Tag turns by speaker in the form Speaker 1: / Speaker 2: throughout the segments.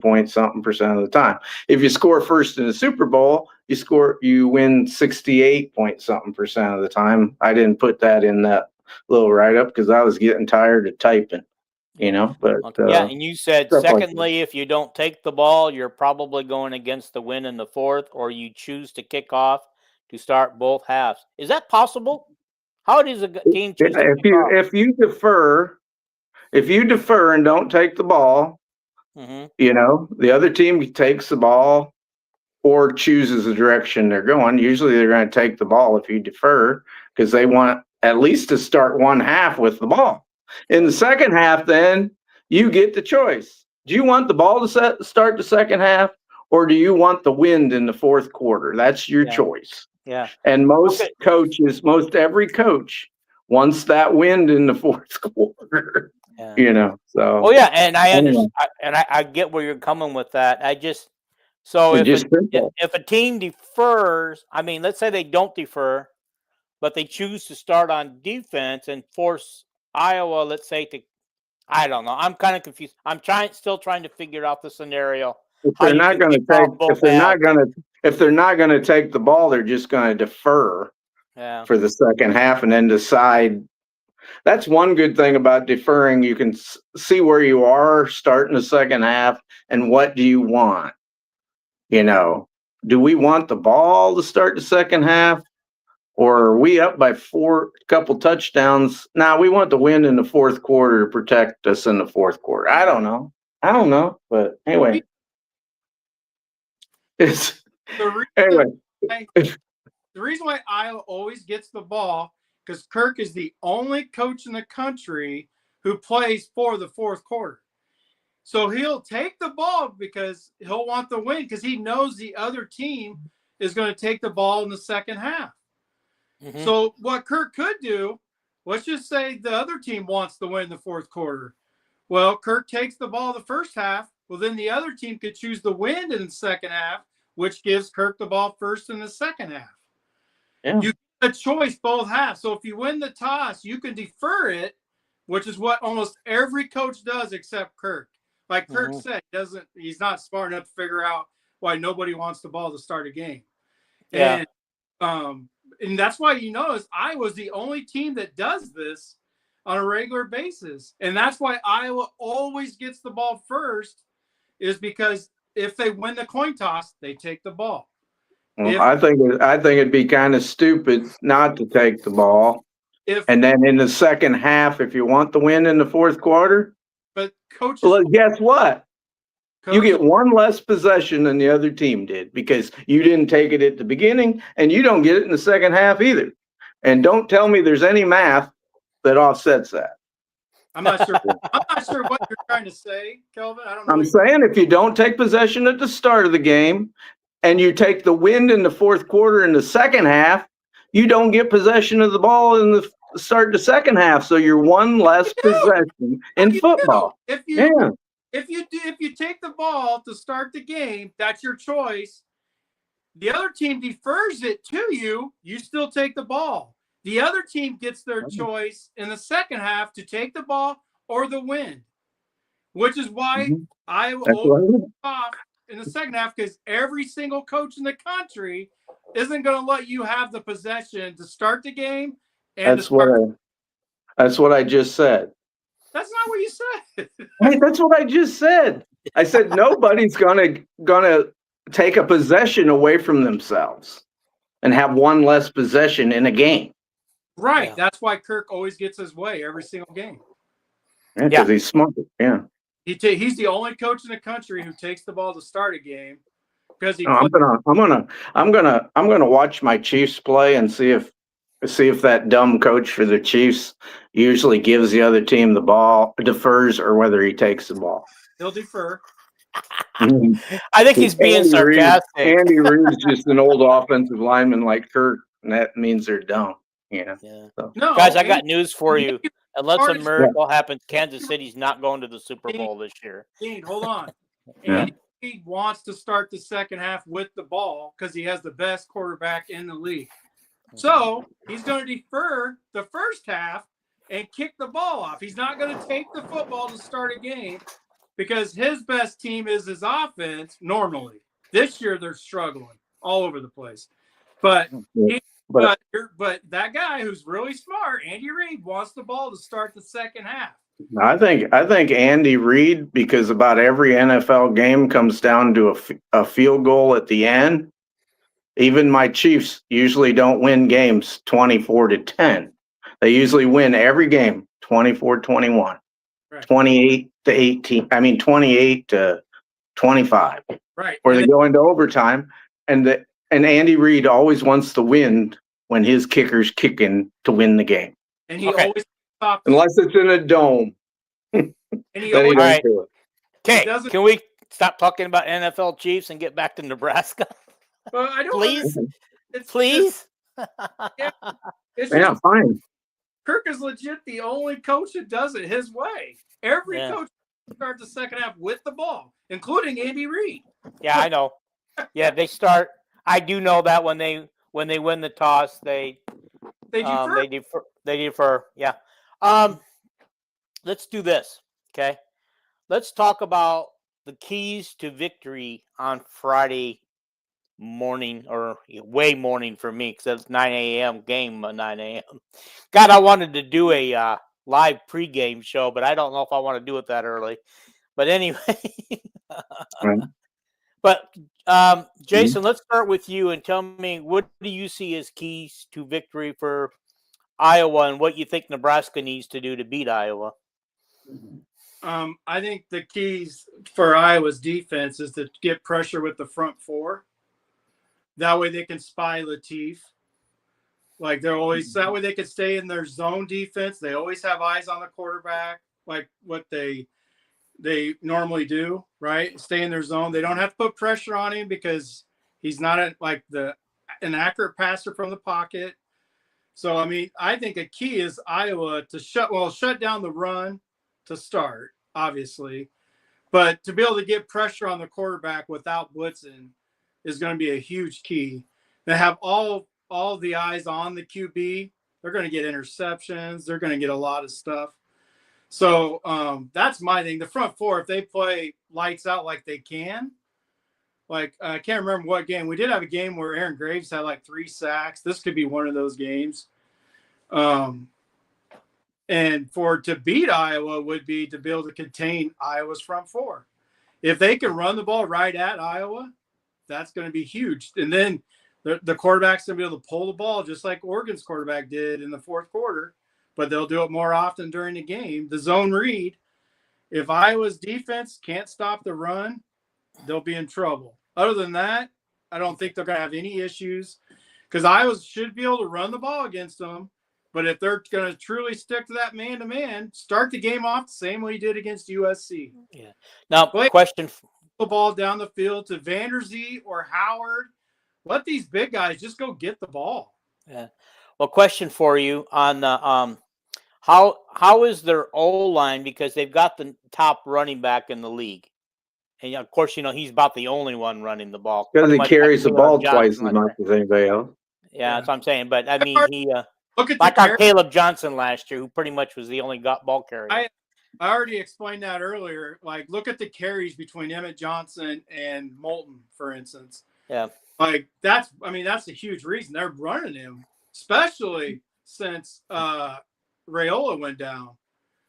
Speaker 1: point-something% of the time. If you score first in the Super Bowl, you win 68-point-something% of the time. I didn't put that in that little write-up because I was getting tired of typing, but
Speaker 2: yeah, and you said secondly, if you don't take the ball, you're probably going against the win in the fourth, or you choose to kick off to start both halves. Is that possible? How does a team choose to kick off?
Speaker 1: If you defer and don't take the ball, the other team takes the ball or chooses the direction they're going. Usually they're going to take the ball if you defer because they want at least to start one half with the ball. In the second half, then you get the choice. Do you want the ball to start the second half, or do you want the wind in the fourth quarter? That's your choice.
Speaker 2: Yeah.
Speaker 1: And most every coach wants that wind in the fourth quarter.
Speaker 2: Yeah.
Speaker 1: So.
Speaker 2: Oh yeah, and I understand, and I get where you're coming with that. If a team defers, I mean, let's say they don't defer, but they choose to start on defense and force Iowa, let's say, to, I don't know. I'm kind of confused. I'm still trying to figure out the scenario.
Speaker 1: If they're not going to take the ball, they're just going to defer for the second half and then decide. That's one good thing about deferring. You can see where you are starting the second half and what do you want? Do we want the ball to start the second half? Or are we up by couple touchdowns? Now we want the win in the fourth quarter to protect us in the fourth quarter. I don't know. But anyway.
Speaker 3: The reason why Iowa always gets the ball, because Kirk is the only coach in the country who plays for the fourth quarter. So he'll take the ball because he'll want the win because he knows the other team is going to take the ball in the second half. Mm-hmm. So what Kirk could do, let's just say the other team wants to win the fourth quarter. Well, Kirk takes the ball the first half. Well, then the other team could choose the win in the second half, which gives Kirk the ball first in the second half. Yeah. You get a choice both halves. So if you win the toss, you can defer it, which is what almost every coach does except Kirk. Like Kirk said, he's not smart enough to figure out why nobody wants the ball to start a game. Yeah. And that's why you notice Iowa's the only team that does this on a regular basis. And that's why Iowa always gets the ball first, is because if they win the coin toss, they take the ball.
Speaker 1: Well, I think it'd be kind of stupid not to take the ball. And then in the second half, if you want the win in the fourth quarter, guess what? You get one less possession than the other team did because you didn't take it at the beginning, and you don't get it in the second half either. And don't tell me there's any math that offsets that.
Speaker 3: I'm not sure. I'm not sure what you're trying to say, Kelvin. I don't know.
Speaker 1: I'm saying if you don't take possession at the start of the game, and you take the win in the fourth quarter in the second half, you don't get possession of the ball in the start of the second half. So you're one less possession in football.
Speaker 3: If you take the ball to start the game, that's your choice. The other team defers it to you. You still take the ball. The other team gets their choice in the second half to take the ball or the win, which is why Iowa opens off in the second half, because every single coach in the country isn't going to let you have the possession to start the game. And
Speaker 1: that's what I just said.
Speaker 3: That's not what you said.
Speaker 1: Hey, that's what I just said. I said nobody's gonna take a possession away from themselves and have one less possession in a game.
Speaker 3: Right. Yeah. That's why Kirk always gets his way every single game.
Speaker 1: Yeah, because he's smart. Yeah.
Speaker 3: He's the only coach in the country who takes the ball to start a game because
Speaker 1: I'm gonna watch my Chiefs play and see if that dumb coach for the Chiefs usually gives the other team the ball, defers, or whether he takes the ball.
Speaker 3: He'll defer.
Speaker 2: I think he's being sarcastic.
Speaker 1: Andy Reid's just an old offensive lineman like Kirk, and that means they're dumb. Yeah.
Speaker 2: So. No, guys, I got news for you. Unless a miracle happens, Kansas City's not going to the Super Bowl this year.
Speaker 3: Dean, hold on. Andy Reid wants to start the second half with the ball because he has the best quarterback in the league. So he's going to defer the first half and kick the ball off. He's not going to take the football to start a game because his best team is his offense normally. This year they're struggling all over the place. But that guy who's really smart, Andy Reid, wants the ball to start the second half.
Speaker 1: I think Andy Reid, because about every NFL game comes down to a field goal at the end. Even my Chiefs usually don't win games 24-10. They usually win every game 24-21, right. 28-18. I mean 28-25.
Speaker 3: Right.
Speaker 1: Where they go into overtime, and Andy Reid always wants to win when his kicker's kicking to win the game.
Speaker 3: And he always stops.
Speaker 1: Unless it's in a dome.
Speaker 3: And he always
Speaker 1: do it.
Speaker 2: Okay, can we stop talking about NFL Chiefs and get back to Nebraska?
Speaker 3: Well, I don't.
Speaker 2: Please, please.
Speaker 1: Fine.
Speaker 3: Kirk is legit the only coach that does it his way. Every coach starts the second half with the ball, including Andy Reid.
Speaker 2: Yeah, I know. Yeah, they start. I do know that when they win the toss, they defer. They defer. Yeah. Let's do this. Okay. Let's talk about the keys to victory on Friday morning, or way morning for me, because it's 9 a.m. game at 9 a.m. God, I wanted to do a live pregame show, but I don't know if I want to do it that early. But anyway.
Speaker 1: Right.
Speaker 2: But Jason, let's start with you and tell me, what do you see as keys to victory for Iowa, and what you think Nebraska needs to do to beat Iowa?
Speaker 3: I think the keys for Iowa's defense is to get pressure with the front four. That way they can spy Latif. Like that way they can stay in their zone defense. They always have eyes on the quarterback, like what they normally do, right? Stay in their zone. They don't have to put pressure on him because he's not an accurate passer from the pocket. So, I mean, I think a key is Iowa to shut down the run to start, obviously. But to be able to get pressure on the quarterback without blitzing is going to be a huge key. They have all the eyes on the QB. They're going to get interceptions. They're going to get a lot of stuff. So that's my thing. The front four, if they play lights out like they can, like I can't remember what game. We did have a game where Aaron Graves had like 3 sacks. This could be one of those games. And to beat Iowa would be to be able to contain Iowa's front four. If they can run the ball right at Iowa, that's going to be huge. And then the quarterback's going to be able to pull the ball just like Oregon's quarterback did in the fourth quarter, but they'll do it more often during the game. The zone read, if Iowa's defense can't stop the run, they'll be in trouble. Other than that, I don't think they're going to have any issues because Iowa should be able to run the ball against them. But if they're going to truly stick to that man-to-man, start the game off the same way he did against USC.
Speaker 2: Yeah. Now, question.
Speaker 3: The ball down the field to Vanderzee or Howard. Let these big guys just go get the ball.
Speaker 2: Yeah. Well, question for you on the how is their O-line, because they've got the top running back in the league. And, of course, he's about the only one running the ball.
Speaker 1: Because he carries the ball twice as much as anybody else.
Speaker 2: Yeah, that's what I'm saying. But, I mean, he like our Caleb Johnson last year, who pretty much was the only ball carrier.
Speaker 3: I already explained that earlier. Like, look at the carries between Emmett Johnson and Moulton, for instance.
Speaker 2: Yeah.
Speaker 3: Like, that's a huge reason they're running him, especially since Raiola went down.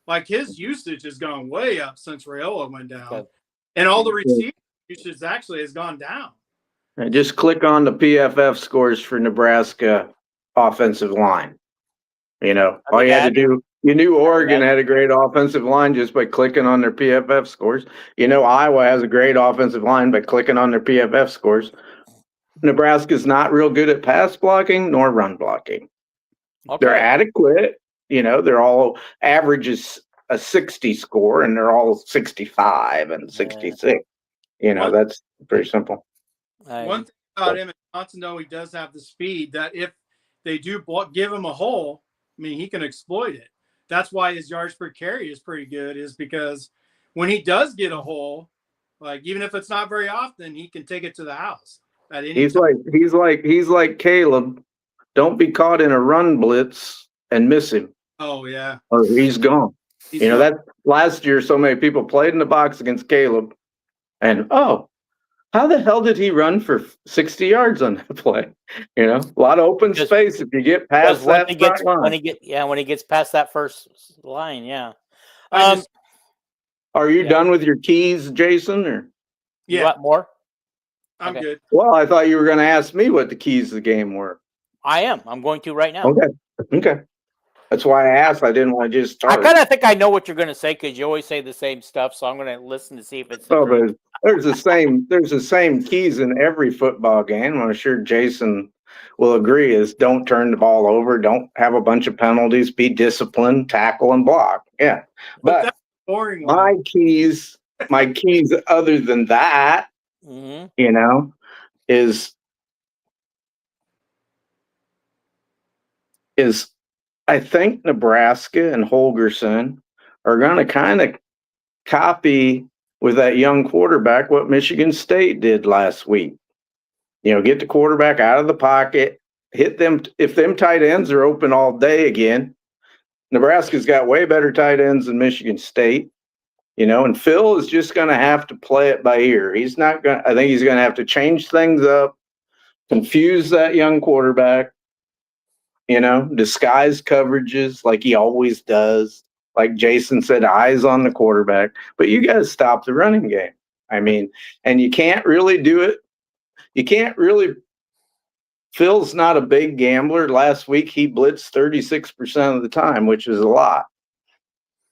Speaker 3: Like, his usage has gone way up since Raiola went down. Okay. And all the receiver usage actually has gone down.
Speaker 1: And just click on the PFF scores for Nebraska offensive line. All you had to do, you knew Oregon had a great offensive line just by clicking on their PFF scores. Iowa has a great offensive line by clicking on their PFF scores. Nebraska's not real good at pass blocking nor run blocking. Okay. They're adequate. They're all averages a 60 score, and they're all 65 and 66. That's pretty simple.
Speaker 3: One thing about Emmett Johnson, though, he does have the speed that if they do give him a hole, he can exploit it. That's why his yards per carry is pretty good, is because when he does get a hole, like even if it's not very often, he can take it to the house at any time. He's like Caleb. Don't be caught in a run blitz and miss him.
Speaker 2: Oh yeah.
Speaker 1: Or he's gone. That last year, so many people played in the box against Caleb, and how the hell did he run for 60 yards on that play? A lot of open space if you get past that front line.
Speaker 2: When he gets past that first line, yeah.
Speaker 1: Are you done with your keys, Jason? Or
Speaker 2: you got more?
Speaker 3: I'm good.
Speaker 1: Well, I thought you were going to ask me what the keys of the game were.
Speaker 2: I am. I'm going to right now.
Speaker 1: Okay. That's why I asked. I didn't want to just start.
Speaker 2: I kind of think I know what you're going to say because you always say the same stuff. So I'm going to listen to see if it's the truth.
Speaker 1: There's the same keys in every football game. I'm sure Jason will agree. Is don't turn the ball over, don't have a bunch of penalties, be disciplined, tackle and block. Yeah, but
Speaker 3: that's boring.
Speaker 1: My keys other than that, is I think Nebraska and Holgorsen are going to kind of copy with that young quarterback what Michigan State did last week. Get the quarterback out of the pocket, hit them. If them tight ends are open all day again, Nebraska's got way better tight ends than Michigan State. And Phil is just going to have to play it by ear. I think he's going to have to change things up, confuse that young quarterback, disguise coverages like he always does. Like Jason said, eyes on the quarterback. But you got to stop the running game. And you can't really do it. Phil's not a big gambler. Last week he blitzed 36% of the time, which is a lot.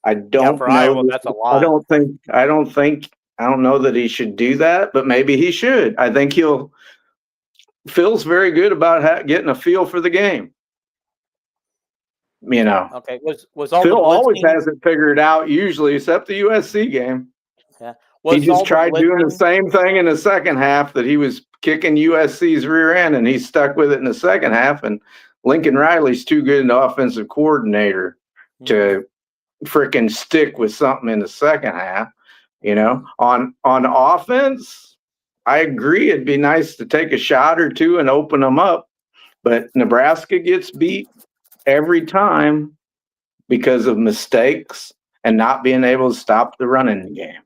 Speaker 1: I don't know.
Speaker 2: Iowa, that's a lot.
Speaker 1: I don't know that he should do that, but maybe he should. I think Phil's very good about getting a feel for the game.
Speaker 2: Okay. Was all
Speaker 1: Phil always has it figured out, usually, except the USC game.
Speaker 2: Yeah.
Speaker 1: He just tried doing the same thing in the second half that he was kicking USC's rear end, and he stuck with it in the second half. And Lincoln Riley's too good an offensive coordinator to freaking stick with something in the second half. On offense, I agree. It'd be nice to take a shot or two and open them up, but Nebraska gets beat every time because of mistakes and not being able to stop the running game.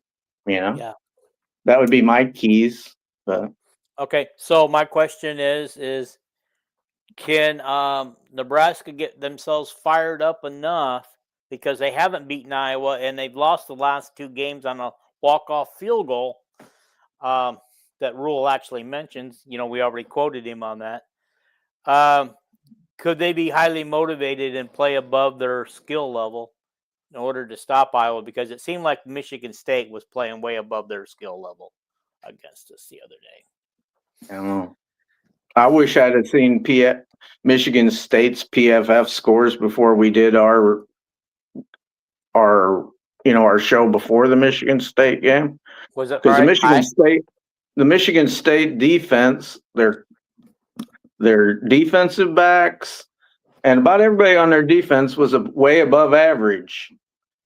Speaker 2: Yeah.
Speaker 1: That would be my keys.
Speaker 2: Okay, so my question is can Nebraska get themselves fired up enough because they haven't beaten Iowa and they've lost the last two games on a walk-off field goal that Rule actually mentions. We already quoted him on that. Could they be highly motivated and play above their skill level in order to stop Iowa? Because it seemed like Michigan State was playing way above their skill level against us the other day.
Speaker 1: I don't know. I wish I'd have seen Michigan State's PFF scores before we did our show before the Michigan State game.
Speaker 2: Was it
Speaker 1: because the Michigan State defense, their defensive backs and about everybody on their defense was way above average.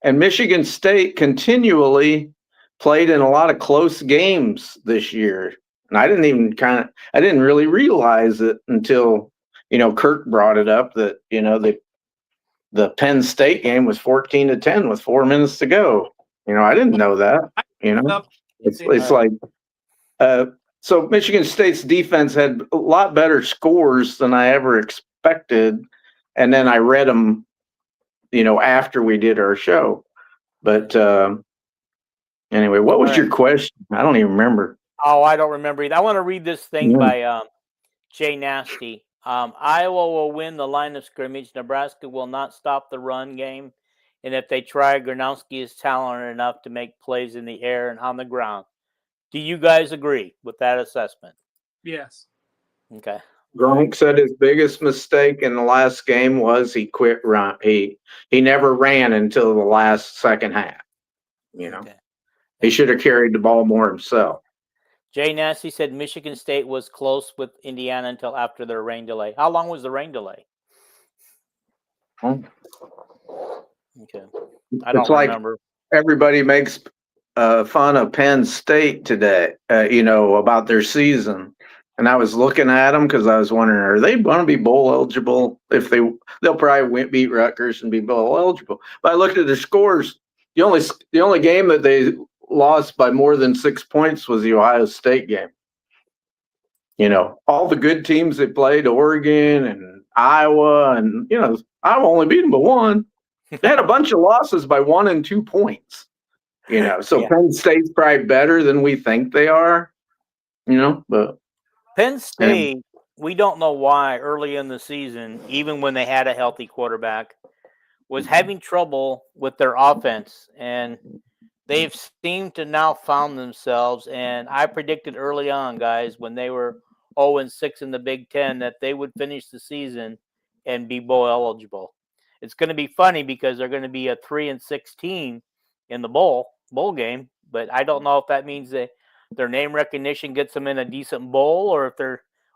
Speaker 1: And Michigan State continually played in a lot of close games this year. And I didn't really realize it until, Kirk brought it up that, the Penn State game was 14-10 with 4 minutes to go. I didn't know that, it's like, so Michigan State's defense had a lot better scores than I ever expected. And then I read them, after we did our show. But anyway, what was your question? I don't even remember.
Speaker 2: Oh, I don't remember either. I want to read this thing by Jay Nasty. Iowa will win the line of scrimmage. Nebraska will not stop the run game. And if they try, Gronowski is talented enough to make plays in the air and on the ground. Do you guys agree with that assessment?
Speaker 3: Yes.
Speaker 2: Okay.
Speaker 1: Gronk said his biggest mistake in the last game was he quit run. He never ran until the second half. Okay. He should have carried the ball more himself.
Speaker 2: Jay Nasty said Michigan State was close with Indiana until after their rain delay. How long was the rain delay?
Speaker 1: Okay.
Speaker 2: I don't remember.
Speaker 1: Everybody makes fun of Penn State today, about their season. And I was looking at them because I was wondering, are they going to be bowl eligible? If they'll probably beat Rutgers and be bowl eligible. But I looked at their scores. The only game that they lost by more than 6 points was the Ohio State game. You know, all the good teams they played, Oregon and Iowa, and Iowa only beat them by 1. They had a bunch of losses by 1 and 2 points. You know, so
Speaker 2: Yeah.
Speaker 1: Penn State's probably better than we think they are. You know, but
Speaker 2: Penn State, we don't know why early in the season, even when they had a healthy quarterback, was having trouble with their offense. And they've seemed to now found themselves. And I predicted early on, guys, when they were 0-6 in the Big Ten, that they would finish the season and be bowl eligible. It's going to be funny because they're going to be a 3-6 team in the bowl game. But I don't know if that means that their name recognition gets them in a decent bowl,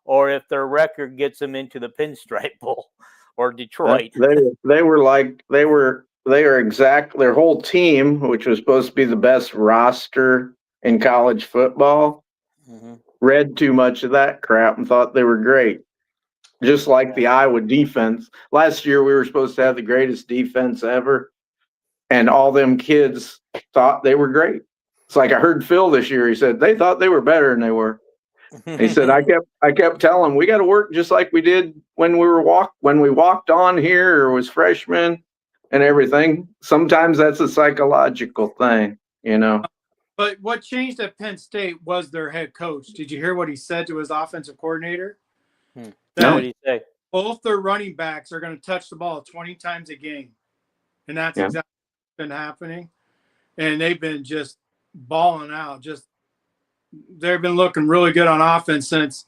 Speaker 2: or if their record gets them into the Pinstripe Bowl or Detroit.
Speaker 1: They were their whole team, which was supposed to be the best roster in college football, read too much of that crap and thought they were great. Just like the Iowa defense. Last year we were supposed to have the greatest defense ever, and all them kids thought they were great. It's like I heard Phil this year. He said they thought they were better than they were. He said I kept telling them we got to work just like we did when we walked on here or was freshmen and everything. Sometimes that's a psychological thing, you know.
Speaker 3: But what changed at Penn State was their head coach. Did you hear what he said to his offensive coordinator?
Speaker 2: No, what did he say?
Speaker 3: Both their running backs are going to touch the ball 20 times a game. And that's exactly what's been happening. And they've been just balling out. They've been looking really good on offense since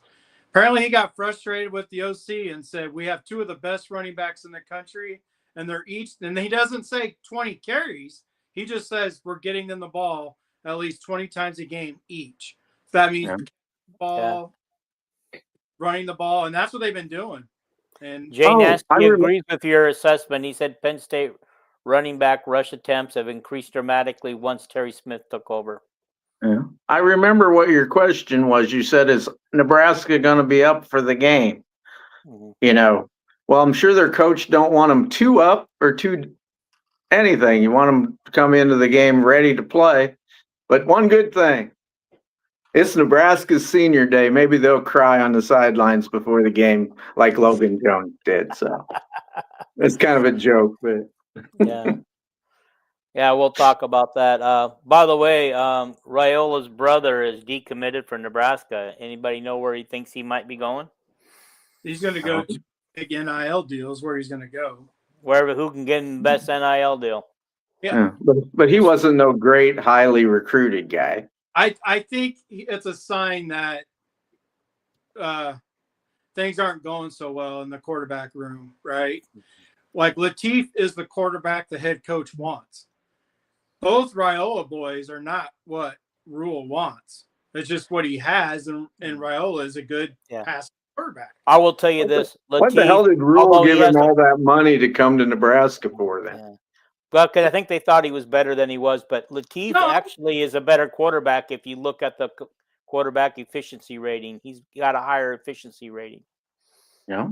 Speaker 3: apparently he got frustrated with the OC and said, we have 2 of the best running backs in the country, and they're each, and he doesn't say 20 carries. He just says we're getting them the ball at least 20 times a game each. That means running the ball, and that's what they've been doing. And
Speaker 2: Jay Nasty agrees with your assessment. He said Penn State running back rush attempts have increased dramatically once Terry Smith took over.
Speaker 1: Yeah. I remember what your question was. You said, is Nebraska going to be up for the game? You know, well, I'm sure their coach don't want them too up or too anything. You want them to come into the game ready to play. But one good thing, it's Nebraska's senior day. Maybe they'll cry on the sidelines before the game like Logan Jones did. So it's kind of a joke, but
Speaker 2: yeah, we'll talk about that. By the way, Raiola's brother is decommitted for Nebraska. Anybody know where he thinks he might be going?
Speaker 3: He's going to go to big NIL deals. Where he's going to go?
Speaker 2: Wherever who can get him the best NIL deal.
Speaker 1: Yeah. But he wasn't no great, highly recruited guy.
Speaker 3: I think it's a sign that things aren't going so well in the quarterback room, right? Like Latif is the quarterback the head coach wants. Both Raiola boys are not what Rule wants. It's just what he has, and Raiola is a good passing quarterback.
Speaker 2: I will tell you this.
Speaker 1: What the hell did Rule give him all that money to come to Nebraska for then?
Speaker 2: Yeah. Well, because I think they thought he was better than he was, but Latif actually is a better quarterback if you look at the quarterback efficiency rating. He's got a higher efficiency rating.
Speaker 1: Yeah.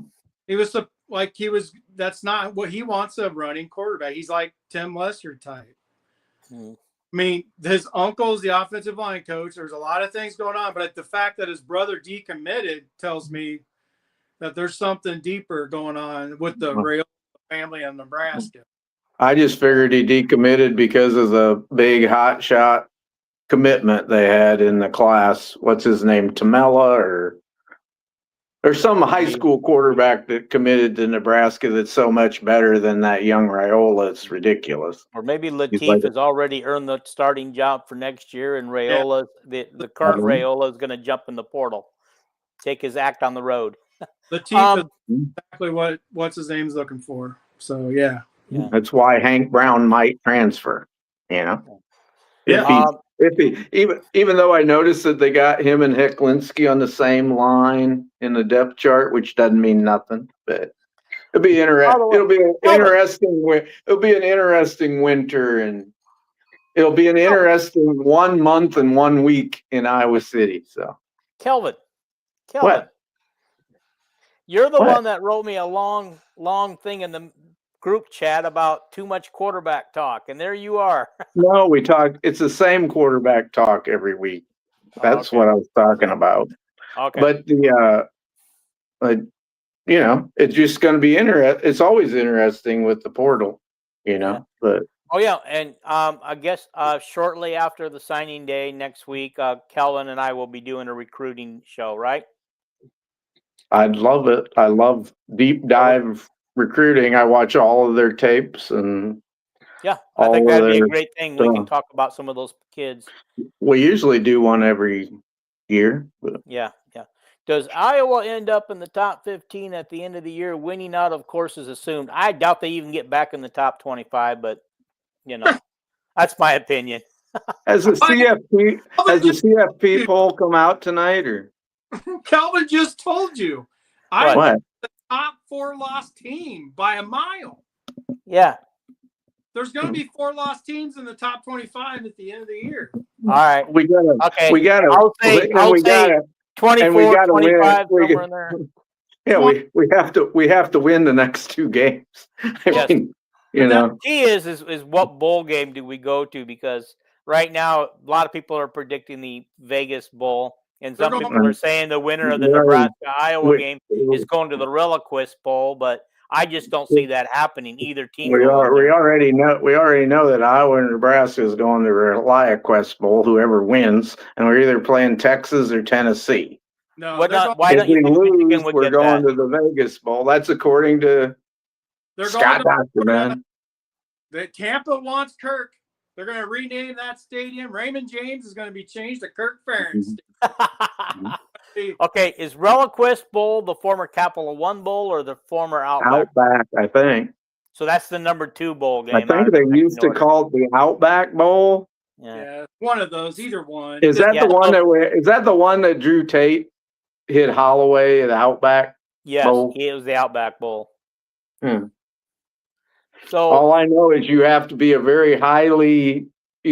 Speaker 3: That's not what he wants a running quarterback. He's like Tim Lesser type. I mean, his uncle's the offensive line coach. There's a lot of things going on, but the fact that his brother decommitted tells me that there's something deeper going on with the Raiola family in Nebraska.
Speaker 1: I just figured he decommitted because of the big hot shot commitment they had in the class. What's his name? Tamela or some high school quarterback that committed to Nebraska that's so much better than that young Raiola. It's ridiculous.
Speaker 2: Or maybe Latif has already earned the starting job for next year, and Raiola, the current Raiola, is going to jump in the portal, take his act on the road.
Speaker 3: Latif is exactly what's his name's looking for. So yeah.
Speaker 1: That's why Hank Brown might transfer. You know.
Speaker 3: Yeah.
Speaker 1: If he even though I noticed that they got him and Hecklinski on the same line in the depth chart, which doesn't mean nothing, but it'll be interesting. It'll be an interesting winter, and it'll be an interesting 1 month and 1 week in Iowa City. So,
Speaker 2: Kelvin, Kelvin.
Speaker 1: What?
Speaker 2: You're the
Speaker 1: What?
Speaker 2: one that wrote me a long thing in the group chat about too much quarterback talk, and there you are.
Speaker 1: No, we talk. It's the same quarterback talk every week. That's
Speaker 2: okay.
Speaker 1: what I was talking about.
Speaker 2: Okay.
Speaker 1: But you know, it's just going to be interesting. It's always interesting with the portal, you know.
Speaker 2: Yeah.
Speaker 1: But
Speaker 2: oh yeah, and I guess shortly after the signing day next week, Kelvin and I will be doing a recruiting show, right?
Speaker 1: I'd love it. I love deep dive recruiting. I watch all of their tapes and
Speaker 2: yeah, I think
Speaker 1: all of
Speaker 2: that'd be a
Speaker 1: their
Speaker 2: great thing. We can
Speaker 1: stuff.
Speaker 2: talk about some of those kids.
Speaker 1: We usually do one every year. But
Speaker 2: Yeah. Does Iowa end up in the top 15 at the end of the year? Winning out, of course, is assumed. I doubt they even get back in the top 25, but you know, that's my opinion.
Speaker 1: has the CFP poll come out tonight or
Speaker 3: Calvin just told you.
Speaker 2: What?
Speaker 3: I the top 4 loss team by a mile.
Speaker 2: Yeah.
Speaker 3: There's going to be 4 lost teams in the top 25 at the end of the year.
Speaker 2: All right.
Speaker 1: we gotta
Speaker 2: I'll say 24, 25, somewhere in there.
Speaker 1: Yeah, we have to win the next 2 games. I mean, you know.
Speaker 2: The key is what bowl game do we go to? Because right now a lot of people are predicting the Vegas Bowl, and some people are saying the winner of the Nebraska-Iowa game is going to the Ol'MIss Bowl, but I just don't see that happening. Either team.
Speaker 1: We already know that Iowa and Nebraska is going to the Ol'MIss Bowl. Whoever wins, and we're either playing Texas or Tennessee.
Speaker 3: No,
Speaker 2: why don't you
Speaker 1: if we
Speaker 2: think
Speaker 1: lose,
Speaker 2: Michigan would
Speaker 1: we're
Speaker 2: get
Speaker 1: going
Speaker 2: that?
Speaker 1: to the Vegas Bowl. That's according to Scott Doctor, man.
Speaker 3: Tampa wants Kirk. They're going to rename that stadium. Raymond James is going to be changed to Kirk Ferentz.
Speaker 2: Okay, is Ol'MIss Bowl the former Capital One Bowl or the former Outback?
Speaker 1: Outback, I think.
Speaker 2: So that's the number 2 bowl game.
Speaker 1: I think they used to call it the Outback Bowl.
Speaker 3: Yeah, one of those, either one.
Speaker 1: Is that the one that Drew Tate hit Holloway at Outback?
Speaker 2: Yes,
Speaker 1: Bowl?
Speaker 2: it was the Outback Bowl. So
Speaker 1: all I know is you have to be you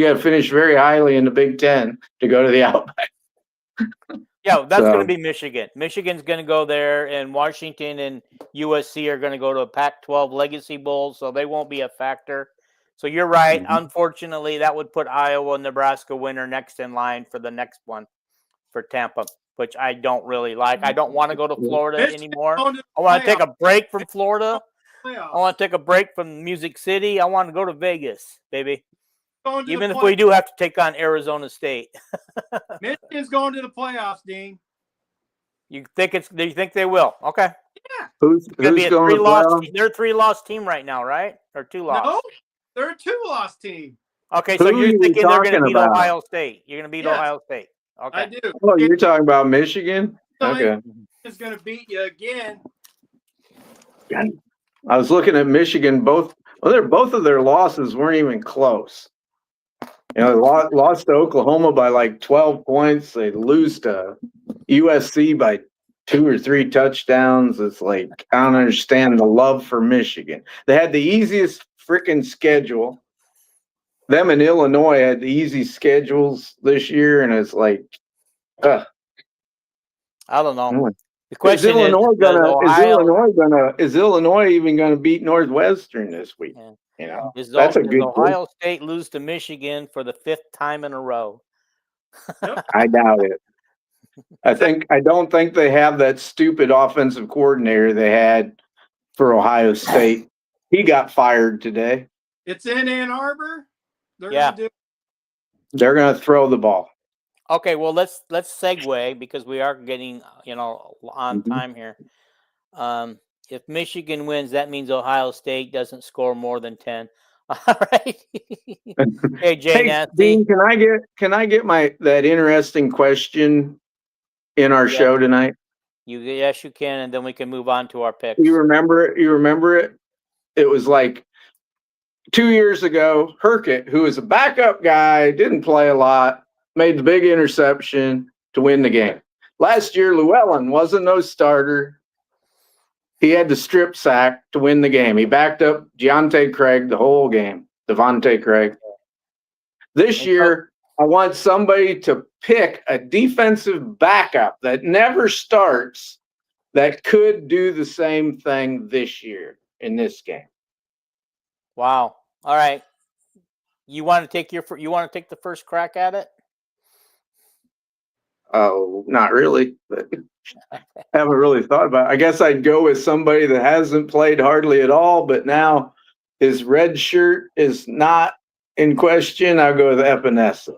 Speaker 1: got to finish very highly in the Big Ten to go to the Outback.
Speaker 2: Yeah, that's going to be Michigan. Michigan's going to go there, and Washington and USC are going to go to a Pac-12 Legacy Bowl, so they won't be a factor. So you're right. Unfortunately, that would put Iowa and Nebraska winner next in line for the next one for Tampa, which I don't really like. I don't want to go to Florida anymore. I want to take a break from Florida. I want to take a break from Music City. I want to go to Vegas, baby. Even if we do have to take on Arizona State.
Speaker 3: Michigan's going to the playoffs, Dean.
Speaker 2: Do you think they will? Okay.
Speaker 3: Yeah.
Speaker 1: Who's going to the playoffs?
Speaker 2: They're a 3-loss team right now, right? Or 2-loss?
Speaker 3: No, they're a 2-loss team.
Speaker 2: Okay, so you're thinking they're going to beat Ohio State. You're going to beat Ohio State. Okay.
Speaker 3: I do.
Speaker 1: Oh, you're talking about Michigan? Okay.
Speaker 3: Is going to beat you again.
Speaker 1: I was looking at Michigan. Both of their losses weren't even close. You know, they lost to Oklahoma by like 12 points. They lose to USC by 2 or 3 touchdowns. It's like, I don't understand the love for Michigan. They had the easiest freaking schedule. Them and Illinois had the easy schedules this year, and it's like,
Speaker 2: I don't know. The question
Speaker 1: is Illinois even gonna beat Northwestern this week?
Speaker 2: Yeah.
Speaker 1: You know,
Speaker 2: does Ohio State lose to Michigan for the 5th time in a row?
Speaker 1: I doubt it. I don't think they have that stupid offensive coordinator they had for Ohio State. He got fired today.
Speaker 3: It's in Ann Arbor.
Speaker 1: They're gonna throw the ball.
Speaker 2: Okay, well let's segue because we are getting on time here. If Michigan wins, that means Ohio State doesn't score more than 10. All right. Hey, Jay Nasty.
Speaker 1: Dean, can I get that interesting question in our show tonight?
Speaker 2: Yes, you can, and then we can move on to our picks.
Speaker 1: You remember it? It was like 2 years ago. Herkett, who was a backup guy, didn't play a lot, made the big interception to win the game. Last year, Llewellyn wasn't no starter. He had the strip sack to win the game. He backed up Devontae Craig the whole game. This year, I want somebody to pick a defensive backup that never starts that could do the same thing this year in this game.
Speaker 2: Wow. All right. You want to take the first crack at it?
Speaker 1: Oh, not really. But I haven't really thought about it. I guess I'd go with somebody that hasn't played hardly at all, but now his red shirt is not in question. I'll go with Epinesa.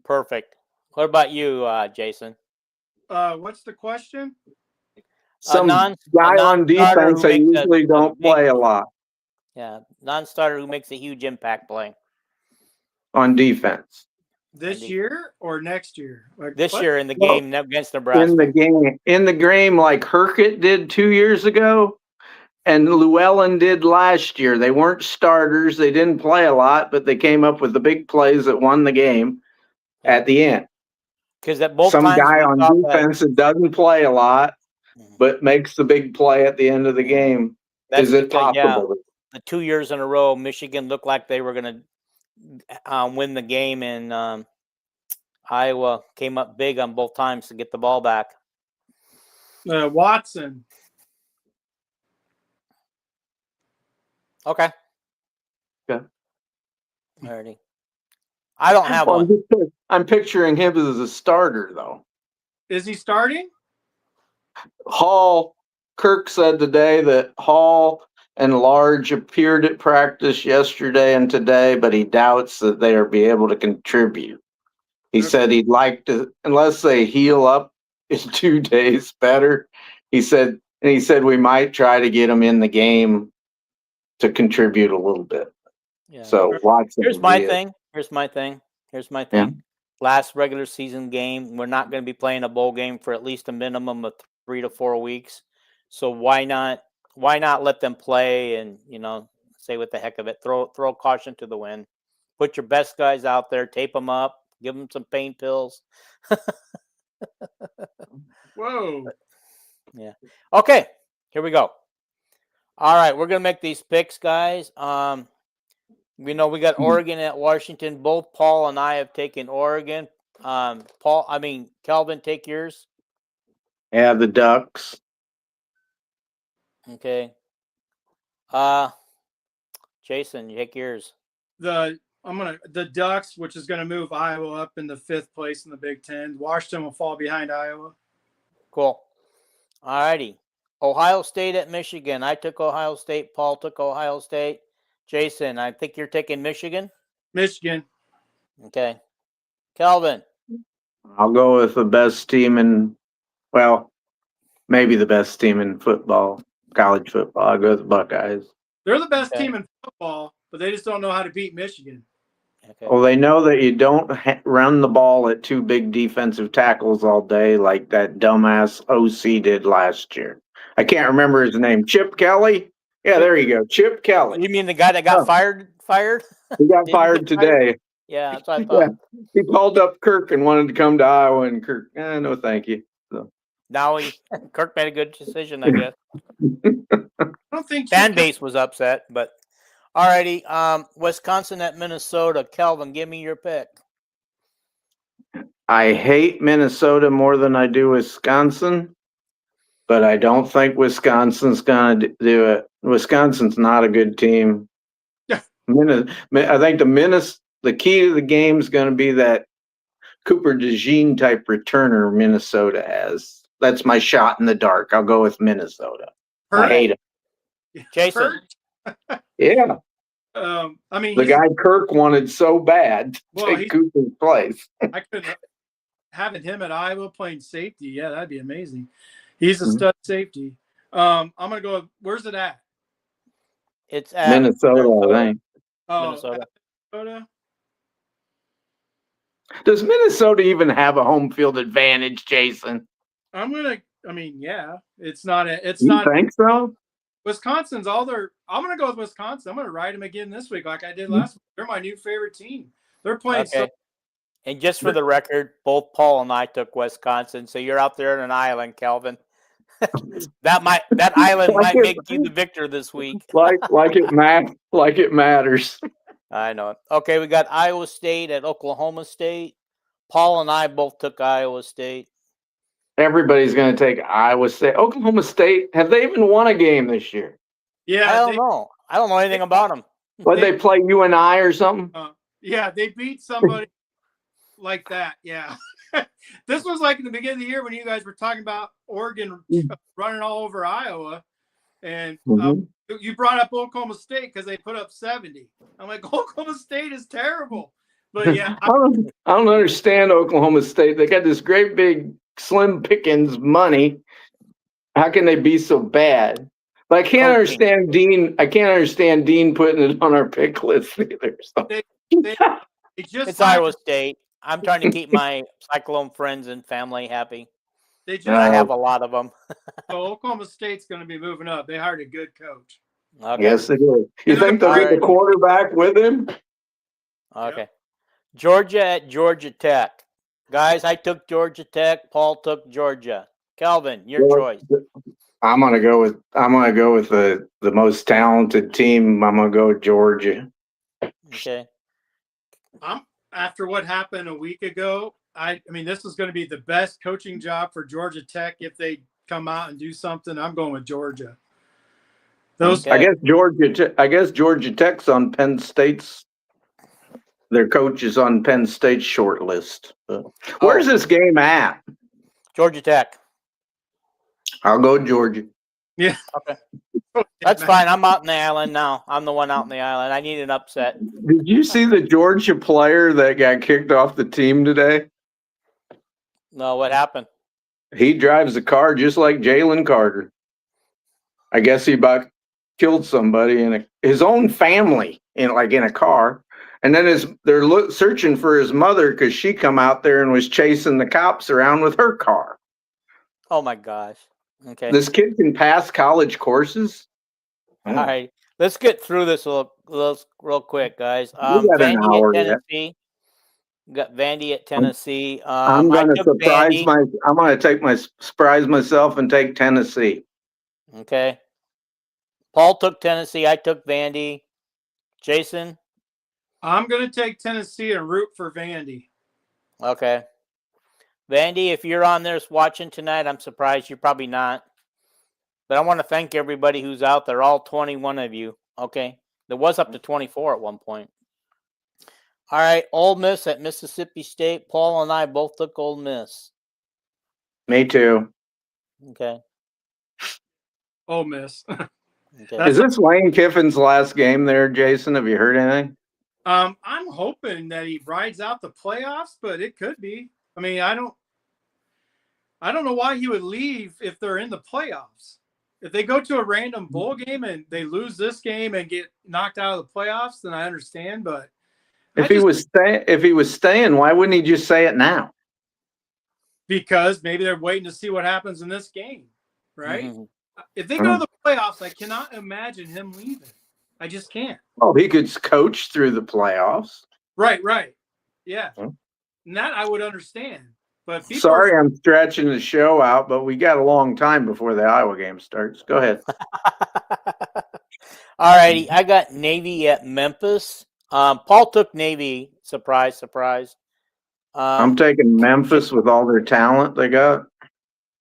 Speaker 2: Perfect. What about you, Jason?
Speaker 3: What's the question?
Speaker 1: Some guy on defense that usually don't play a lot.
Speaker 2: Yeah, non-starter who makes a huge impact play
Speaker 1: on defense.
Speaker 3: This year or next year?
Speaker 2: This year in the game against Nebraska.
Speaker 1: In the game like Herkett did 2 years ago and Llewellyn did last year. They weren't starters. They didn't play a lot, but they came up with the big plays that won the game at the end.
Speaker 2: Because that both
Speaker 1: some guy on defense that doesn't play a lot, but makes the big play at the end of the game. Is it possible?
Speaker 2: The 2 years in a row, Michigan looked like they were going to win the game, and Iowa came up big on both times to get the ball back.
Speaker 3: Watson.
Speaker 2: Okay. Alrighty. I don't have one.
Speaker 1: I'm picturing him as a starter, though.
Speaker 3: Is he starting?
Speaker 1: Kirk said today that Hall and Large appeared at practice yesterday and today, but he doubts that they will be able to contribute. He said he'd like to, unless they heal up in 2 days better. He said we might try to get him in the game to contribute a little bit.
Speaker 2: Yeah.
Speaker 1: So Watson.
Speaker 2: Here's my thing. Yeah. Last regular season game, we're not going to be playing a bowl game for at least a minimum of 3 to 4 weeks. So why not let them play and, say what the heck of it, throw caution to the wind, put your best guys out there, tape them up, give them some pain pills.
Speaker 3: Whoa.
Speaker 2: Yeah. Okay. Here we go. All right. We're going to make these picks, guys. We got Oregon at Washington. Both Paul and I have taken Oregon. Calvin, take yours.
Speaker 1: Yeah, the Ducks.
Speaker 2: Okay. Jason, you take yours.
Speaker 3: The Ducks, which is going to move Iowa up in the 5th place in the Big Ten. Washington will fall behind Iowa.
Speaker 2: Cool. All righty. Ohio State at Michigan. I took Ohio State. Paul took Ohio State. Jason, I think you're taking Michigan.
Speaker 3: Michigan.
Speaker 2: Okay. Calvin.
Speaker 1: I'll go with the best team maybe the best team in football, college football. I'll go with the Buckeyes.
Speaker 3: They're the best team in football, but they just don't know how to beat Michigan.
Speaker 1: Okay. Well, they know that you don't run the ball at 2 big defensive tackles all day like that dumbass OC did last year. I can't remember his name. Chip Kelly? Yeah, there you go. Chip Kelly.
Speaker 2: You mean the guy that got fired?
Speaker 1: He got fired today.
Speaker 2: Yeah, that's what I thought.
Speaker 1: Yeah. He called up Kirk and wanted to come to Iowa, and Kirk, no, thank you. So.
Speaker 2: Now Kirk made a good decision, I guess.
Speaker 3: I don't think
Speaker 2: fan base was upset, but all righty. Wisconsin at Minnesota. Calvin, give me your pick.
Speaker 1: I hate Minnesota more than I do Wisconsin, but I don't think Wisconsin's going to do it. Wisconsin's not a good team.
Speaker 3: Yeah.
Speaker 1: I think the key to the game is going to be that Cooper DeJean type returner Minnesota has. That's my shot in the dark. I'll go with Minnesota. I hate it.
Speaker 2: Jason.
Speaker 1: Yeah. The guy Kirk wanted so bad to take Cooper's place.
Speaker 3: I could having him at Iowa playing safety. Yeah, that'd be amazing. He's a stud safety. I'm gonna go. Where's it at?
Speaker 2: It's at
Speaker 1: Minnesota, I think.
Speaker 3: Oh,
Speaker 2: Minnesota.
Speaker 1: Does Minnesota even have a home field advantage, Jason?
Speaker 3: Yeah. It's not.
Speaker 1: You think so?
Speaker 3: Wisconsin's I'm gonna go with Wisconsin. I'm gonna ride them again this week, like I did last week. They're my new favorite team. They're playing.
Speaker 2: Okay. And just for the record, both Paul and I took Wisconsin. So you're out there on an island, Calvin. that island might make you the victor this week.
Speaker 1: like it matters.
Speaker 2: I know it. Okay, we got Iowa State at Oklahoma State. Paul and I both took Iowa State.
Speaker 1: Everybody's going to take Iowa State. Oklahoma State, have they even won a game this year?
Speaker 3: Yeah,
Speaker 2: I don't know. I don't know anything about them.
Speaker 1: What, they play UNI or something?
Speaker 3: Yeah, they beat somebody like that. Yeah. This was like in the beginning of the year when you guys were talking about Oregon running all over Iowa. And you brought up Oklahoma State because they put up 70. I'm like, Oklahoma State is terrible. But yeah.
Speaker 1: I don't understand Oklahoma State. They got this great big Slim Pickens money. How can they be so bad? But I can't understand Dean. I can't understand Dean putting it on our pick list either. So.
Speaker 2: It's Iowa State. I'm trying to keep my Cyclone friends and family happy. I have a lot of them.
Speaker 3: So Oklahoma State's going to be moving up. They hired a good coach.
Speaker 1: Okay. Yes, they do. You think they'll get the quarterback with him?
Speaker 2: Okay. Yep. Georgia at Georgia Tech. Guys, I took Georgia Tech. Paul took Georgia. Calvin, your choice.
Speaker 1: I'm gonna go with the most talented team. I'm gonna go with Georgia.
Speaker 2: Okay.
Speaker 3: After what happened a week ago, I mean, this is going to be the best coaching job for Georgia Tech if they come out and do something. I'm going with Georgia.
Speaker 1: I guess Georgia Tech's on Penn State's. Their coach is on Penn State's short list. Where's this game at?
Speaker 2: Georgia Tech.
Speaker 1: I'll go Georgia.
Speaker 3: Yeah.
Speaker 2: Okay. That's fine. I'm out in the island now. I'm the one out in the island. I need an upset.
Speaker 1: Did you see the Georgia player that got kicked off the team today?
Speaker 2: No, what happened?
Speaker 1: He drives a car just like Jalen Carter. I guess he about killed somebody in his own family in a car. And then they're searching for his mother because she come out there and was chasing the cops around with her car.
Speaker 2: Oh my gosh. Okay.
Speaker 1: This kid can pass college courses.
Speaker 2: All right. Let's get through this real quick, guys.
Speaker 1: Vandy
Speaker 2: at Tennessee. Got Vandy at Tennessee.
Speaker 1: I'm going to surprise myself and take Tennessee.
Speaker 2: Okay. Paul took Tennessee. I took Vandy. Jason?
Speaker 3: I'm going to take Tennessee and root for Vandy.
Speaker 2: Okay. Vandy, if you're on there watching tonight, I'm surprised you're probably not. But I want to thank everybody who's out there, all 21 of you. Okay. There was up to 24 at one point. All right. Ol'MIss at Mississippi State. Paul and I both took Ol'MIss.
Speaker 1: Me too.
Speaker 2: Okay.
Speaker 3: Ol'MIss.
Speaker 2: Okay.
Speaker 1: Is this Lane Kiffin's last game there, Jason? Have you heard anything?
Speaker 3: I'm hoping that he rides out the playoffs, but it could be. I mean, I don't know why he would leave if they're in the playoffs. If they go to a random bowl game and they lose this game and get knocked out of the playoffs, then I understand. But
Speaker 1: if he was staying, why wouldn't he just say it now?
Speaker 3: Because maybe they're waiting to see what happens in this game, right?
Speaker 2: Mm-hmm.
Speaker 3: If they go to the playoffs, I cannot imagine him leaving. I just can't.
Speaker 1: Oh, he could coach through the playoffs.
Speaker 3: Right. Yeah. And that I would understand. But
Speaker 1: sorry, I'm stretching the show out, but we got a long time before the Iowa game starts. Go ahead.
Speaker 2: All righty. I got Navy at Memphis. Paul took Navy. Surprise, surprise.
Speaker 1: I'm taking Memphis with all their talent they got.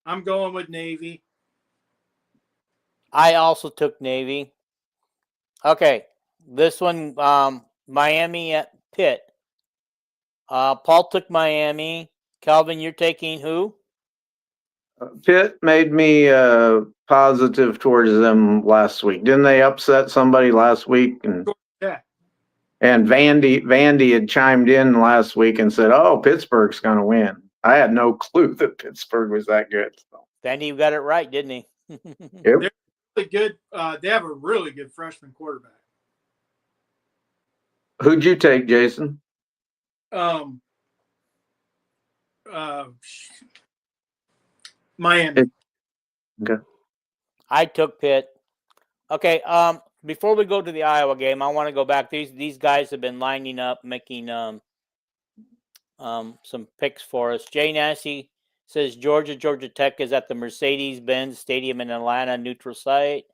Speaker 3: I'm going with Navy.
Speaker 2: I also took Navy. Okay. This one, Miami at Pitt. Paul took Miami. Calvin, you're taking who?
Speaker 1: Pitt made me positive towards them last week. Didn't they upset somebody last week?
Speaker 3: Yeah.
Speaker 1: And Vandy had chimed in last week and said, "Oh, Pittsburgh's going to win." I had no clue that Pittsburgh was that good. So.
Speaker 2: Vandy got it right, didn't he?
Speaker 1: Yep.
Speaker 3: They're really good. They have a really good freshman quarterback.
Speaker 1: Who'd you take, Jason?
Speaker 3: Miami.
Speaker 1: Okay.
Speaker 2: I took Pitt. Okay. Before we go to the Iowa game, I want to go back. These guys have been lining up, making some picks for us. Jay Nassie says Georgia Tech is at the Mercedes-Benz Stadium in Atlanta, neutral site.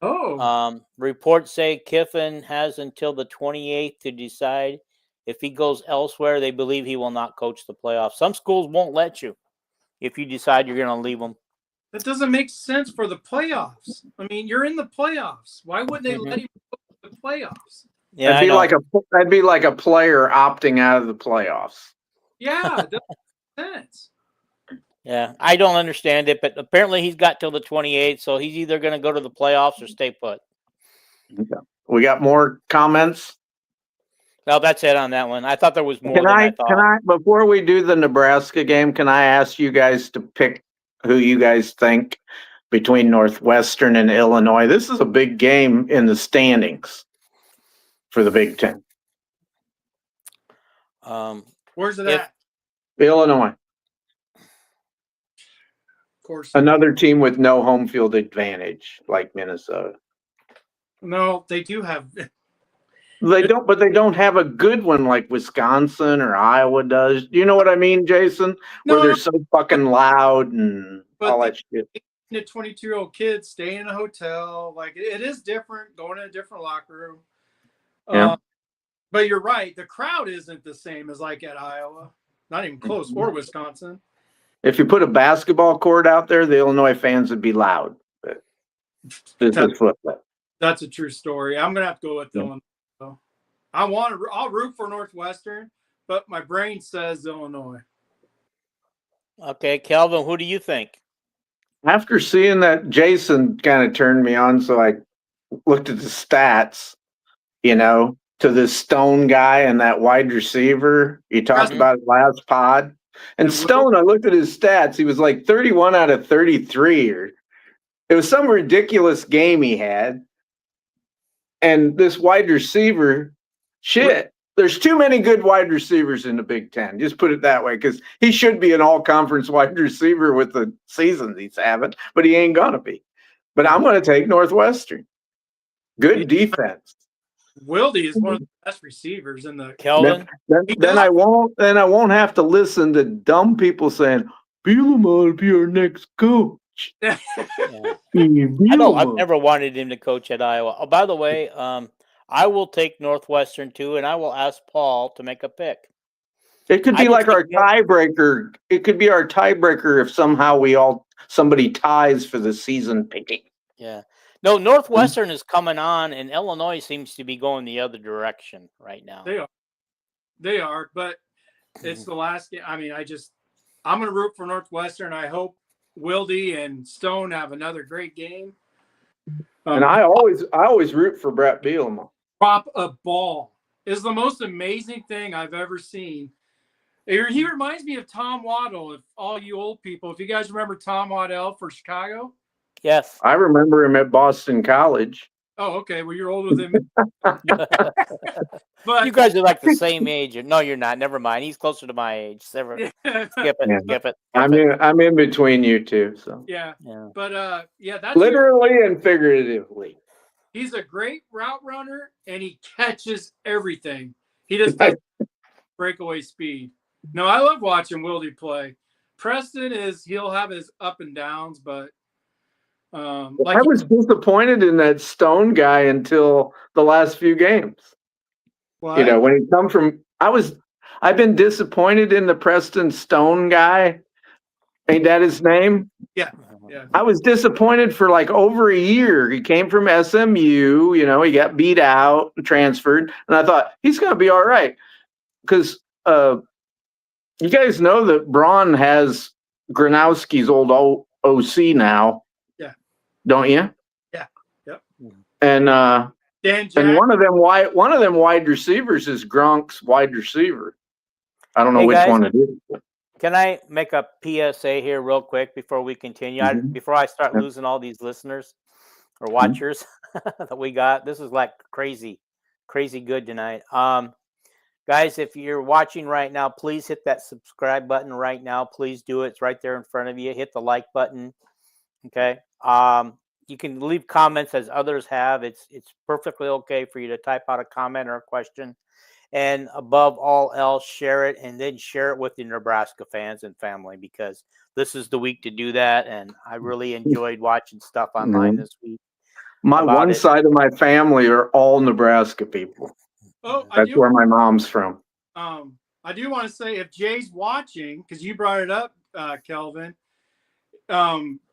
Speaker 3: Oh.
Speaker 2: Reports say Kiffin has until the 28th to decide if he goes elsewhere. They believe he will not coach the playoffs. Some schools won't let you if you decide you're going to leave them.
Speaker 3: That doesn't make sense for the playoffs. I mean, you're in the playoffs. Why wouldn't they let him go to the playoffs?
Speaker 2: Yeah,
Speaker 1: that'd be like a player opting out of the playoffs.
Speaker 3: Yeah, it doesn't make sense.
Speaker 2: Yeah, I don't understand it, but apparently he's got till the 28th, so he's either going to go to the playoffs or stay put.
Speaker 1: Okay. We got more comments?
Speaker 2: No, that's it on that one. I thought there was more I thought.
Speaker 1: Can I, before we do the Nebraska game, can I ask you guys to pick who you guys think between Northwestern and Illinois? This is a big game in the standings for the Big Ten.
Speaker 3: Where's it at?
Speaker 1: Illinois.
Speaker 3: Of course.
Speaker 1: Another team with no home field advantage, like Minnesota.
Speaker 3: No, they do have.
Speaker 1: They don't, but they don't have a good one like Wisconsin or Iowa does. You know what I mean, Jason? Where they're so fucking loud and all that shit.
Speaker 3: The 22-year-old kids stay in a hotel. Like, it is different, going in a different locker room.
Speaker 1: Yeah.
Speaker 3: But you're right. The crowd isn't the same as like at Iowa. Not even close. Or Wisconsin.
Speaker 1: If you put a basketball court out there, the Illinois fans would be loud. But this is flip that.
Speaker 3: That's a true story. I'm gonna have to go with Illinois. I'll root for Northwestern, but my brain says Illinois.
Speaker 2: Okay, Kelvin, who do you think?
Speaker 1: After seeing that, Jason kind of turned me on, so I looked at the stats, to this Stone guy and that wide receiver. You talked about it last pod. And Stone, I looked at his stats. He was like 31 out of 33. It was some ridiculous game he had. And this wide receiver, there's too many good wide receivers in the Big Ten. Just put it that way, because he should be an all-conference wide receiver with the seasons he's having, but he ain't gonna be. But I'm going to take Northwestern. Good defense.
Speaker 3: Wilde is one of the best receivers in the
Speaker 2: Kelvin.
Speaker 1: Then I won't have to listen to dumb people saying Bielema will be our next coach.
Speaker 2: Yeah. I've never wanted him to coach at Iowa. Oh, by the way, I will take Northwestern too, and I will ask Paul to make a pick.
Speaker 1: It could be like our tiebreaker. It could be our tiebreaker if somehow somebody ties for the season picking.
Speaker 2: Yeah. No, Northwestern is coming on, and Illinois seems to be going the other direction right now.
Speaker 3: They are, but it's the last game. I mean, I'm going to root for Northwestern. I hope Wilde and Stone have another great game.
Speaker 1: And I always root for Brett Bielema.
Speaker 3: Drop a ball is the most amazing thing I've ever seen. He reminds me of Tom Waddle. If all you old people, if you guys remember Tom Waddle for Chicago.
Speaker 2: Yes.
Speaker 1: I remember him at Boston College.
Speaker 3: Oh, okay. Well, you're older than me.
Speaker 2: But you guys are like the same age. No, you're not. Never mind. He's closer to my age. Skip it.
Speaker 1: I'm in between you two. So
Speaker 3: yeah. But that's
Speaker 1: literally and figuratively.
Speaker 3: He's a great route runner, and he catches everything. He just does breakaway speed. No, I love watching Wilde play. Preston he'll have his up and downs, but
Speaker 1: I was disappointed in that Stone guy until the last few games.
Speaker 3: What?
Speaker 1: When he come from, I've been disappointed in the Preston Stone guy. Ain't that his name?
Speaker 3: Yeah.
Speaker 1: I was disappointed for like over a year. He came from SMU, he got beat out and transferred. And I thought he's going to be all right. Because you guys know that Braun has Gronowski's old OC now. Don't you?
Speaker 3: Yeah. Yep.
Speaker 1: And
Speaker 3: and
Speaker 1: one of them wide receivers is Gronk's wide receiver. I don't know which one it is.
Speaker 2: Can I make a PSA here real quick before we continue? Before I start losing all these listeners or watchers that we got. This is like crazy good tonight. Guys, if you're watching right now, please hit that subscribe button right now. Please do it. It's right there in front of you. Hit the like button. Okay. You can leave comments as others have. It's perfectly okay for you to type out a comment or a question. And above all else, share it, and then share it with your Nebraska fans and family, because this is the week to do that. And I really enjoyed watching stuff online this week.
Speaker 1: One side of my family are all Nebraska people.
Speaker 3: Oh,
Speaker 1: that's where my mom's from.
Speaker 3: I do want to say, if Jay's watching, because you brought it up, Kelvin,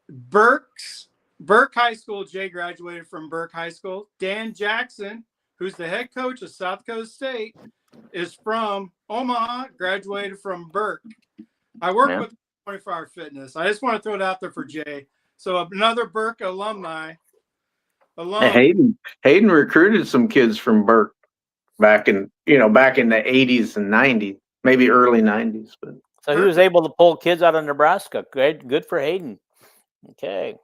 Speaker 3: Burke High School, Jay graduated from Burke High School. Dan Jackson, who's the head coach of South Dakota State, is from Omaha, graduated from Burke. I work with 24-Hour Fitness. I just want to throw it out there for Jay. So another Burke alum.
Speaker 1: Hayden recruited some kids from Burke back in the 80s and 90s, maybe early 90s. But
Speaker 2: so he was able to pull kids out of Nebraska. Good for Hayden. Okay.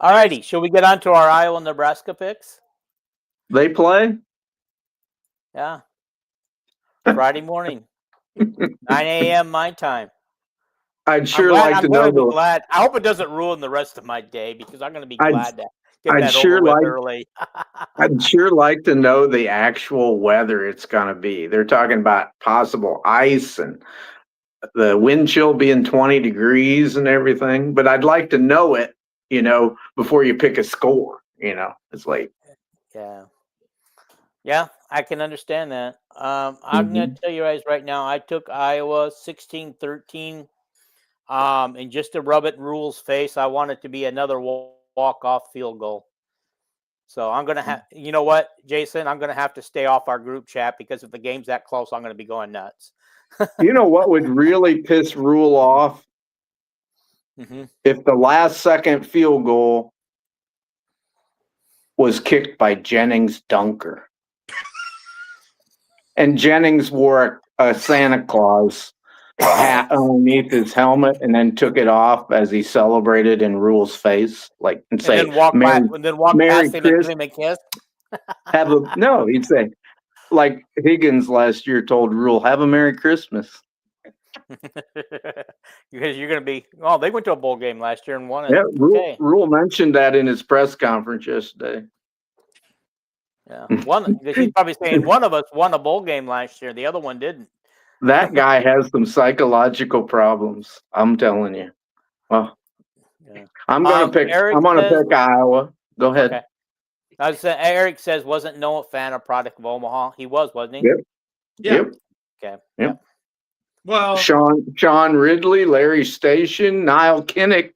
Speaker 2: All righty. Shall we get on to our Iowa Nebraska picks?
Speaker 1: They play?
Speaker 2: Yeah. Friday morning, 9 a.m. my time.
Speaker 1: I'd sure like to know.
Speaker 2: I'm going to be glad. I hope it doesn't ruin the rest of my day, because I'm going to be glad to get that over with early.
Speaker 1: I'd sure like to know the actual weather it's going to be. They're talking about possible ice and the wind chill being 20 degrees and everything. But I'd like to know it, before you pick a score. It's late.
Speaker 2: Yeah, I can understand that. I'm going to tell you guys right now, I took Iowa 16-13. And just to rub it in Rule's face, I want it to be another walk-off field goal. So I'm going to have, you know what, Jason, I'm going to have to stay off our group chat, because if the game's that close, I'm going to be going nuts.
Speaker 1: You know what would really piss Rule off? If the last second field goal was kicked by Jennings Dunker. And Jennings wore a Santa Claus hat underneath his helmet and then took it off as he celebrated in Rule's face, and say,
Speaker 2: and then walk past him and give him a kiss.
Speaker 1: He'd say, like Higgins last year told Rule, have a Merry Christmas.
Speaker 2: Because you're going to be, they went to a bowl game last year and won it.
Speaker 1: Yeah, Rule mentioned that in his press conference yesterday.
Speaker 2: Yeah, he's probably saying one of us won a bowl game last year, the other one didn't.
Speaker 1: That guy has some psychological problems. I'm telling you. Well, I'm gonna pick Iowa. Go ahead.
Speaker 2: Okay. I was saying, Eric says, wasn't Noah Fan a product of Omaha? He was, wasn't he?
Speaker 1: Yep.
Speaker 2: Okay.
Speaker 1: Yep.
Speaker 3: Well,
Speaker 1: Sean Ridley, Larry Station, Niall Kinnick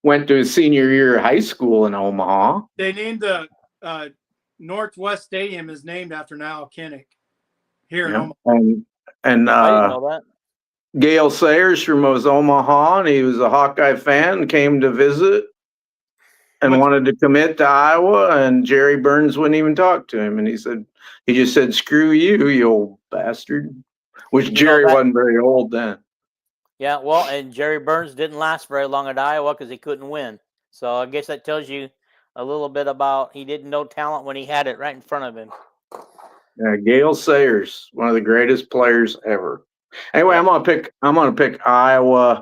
Speaker 1: went to his senior year of high school in Omaha.
Speaker 3: They named the Northwest Stadium is named after Niall Kinnick here in Omaha.
Speaker 1: And
Speaker 2: I didn't know that.
Speaker 1: Gail Sayers from Omaha, and he was a Hawkeye fan, came to visit and wanted to commit to Iowa, and Jerry Burns wouldn't even talk to him. And he just said, screw you old bastard. Which Jerry wasn't very old then.
Speaker 2: Yeah, well, and Jerry Burns didn't last very long at Iowa because he couldn't win. So I guess that tells you a little bit about he didn't know talent when he had it right in front of him.
Speaker 1: Yeah, Gail Sayers, one of the greatest players ever. Anyway, I'm gonna pick Iowa.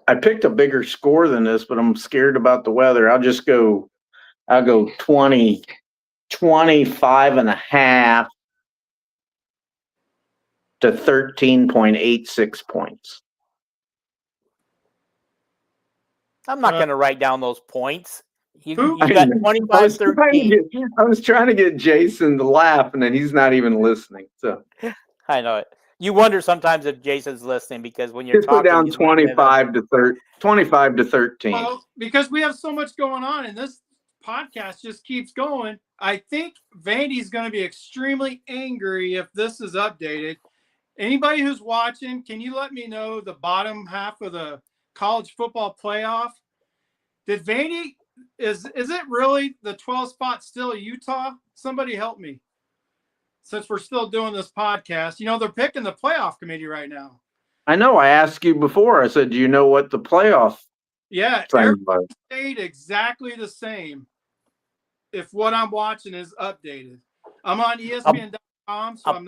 Speaker 1: I picked a bigger score than this, but I'm scared about the weather. I'll go 25.5 to 13.86 points.
Speaker 2: I'm not going to write down those points. You got 25-13.
Speaker 1: I was trying to get Jason to laugh, and then he's not even listening. So
Speaker 2: I know it. You wonder sometimes if Jason's listening, because when you're talking,
Speaker 1: down 25 to 13.
Speaker 3: Well, because we have so much going on, and this podcast just keeps going. I think Vandy's going to be extremely angry if this is updated. Anybody who's watching, can you let me know the bottom half of the college football playoff? Did Vandy, is it really the 12th spot still Utah? Somebody help me. Since we're still doing this podcast, they're picking the playoff committee right now.
Speaker 1: I know. I asked you before. I said, do you know what the playoff?
Speaker 3: Yeah, everybody stayed exactly the same. If what I'm watching is updated, I'm on ESPN.com. So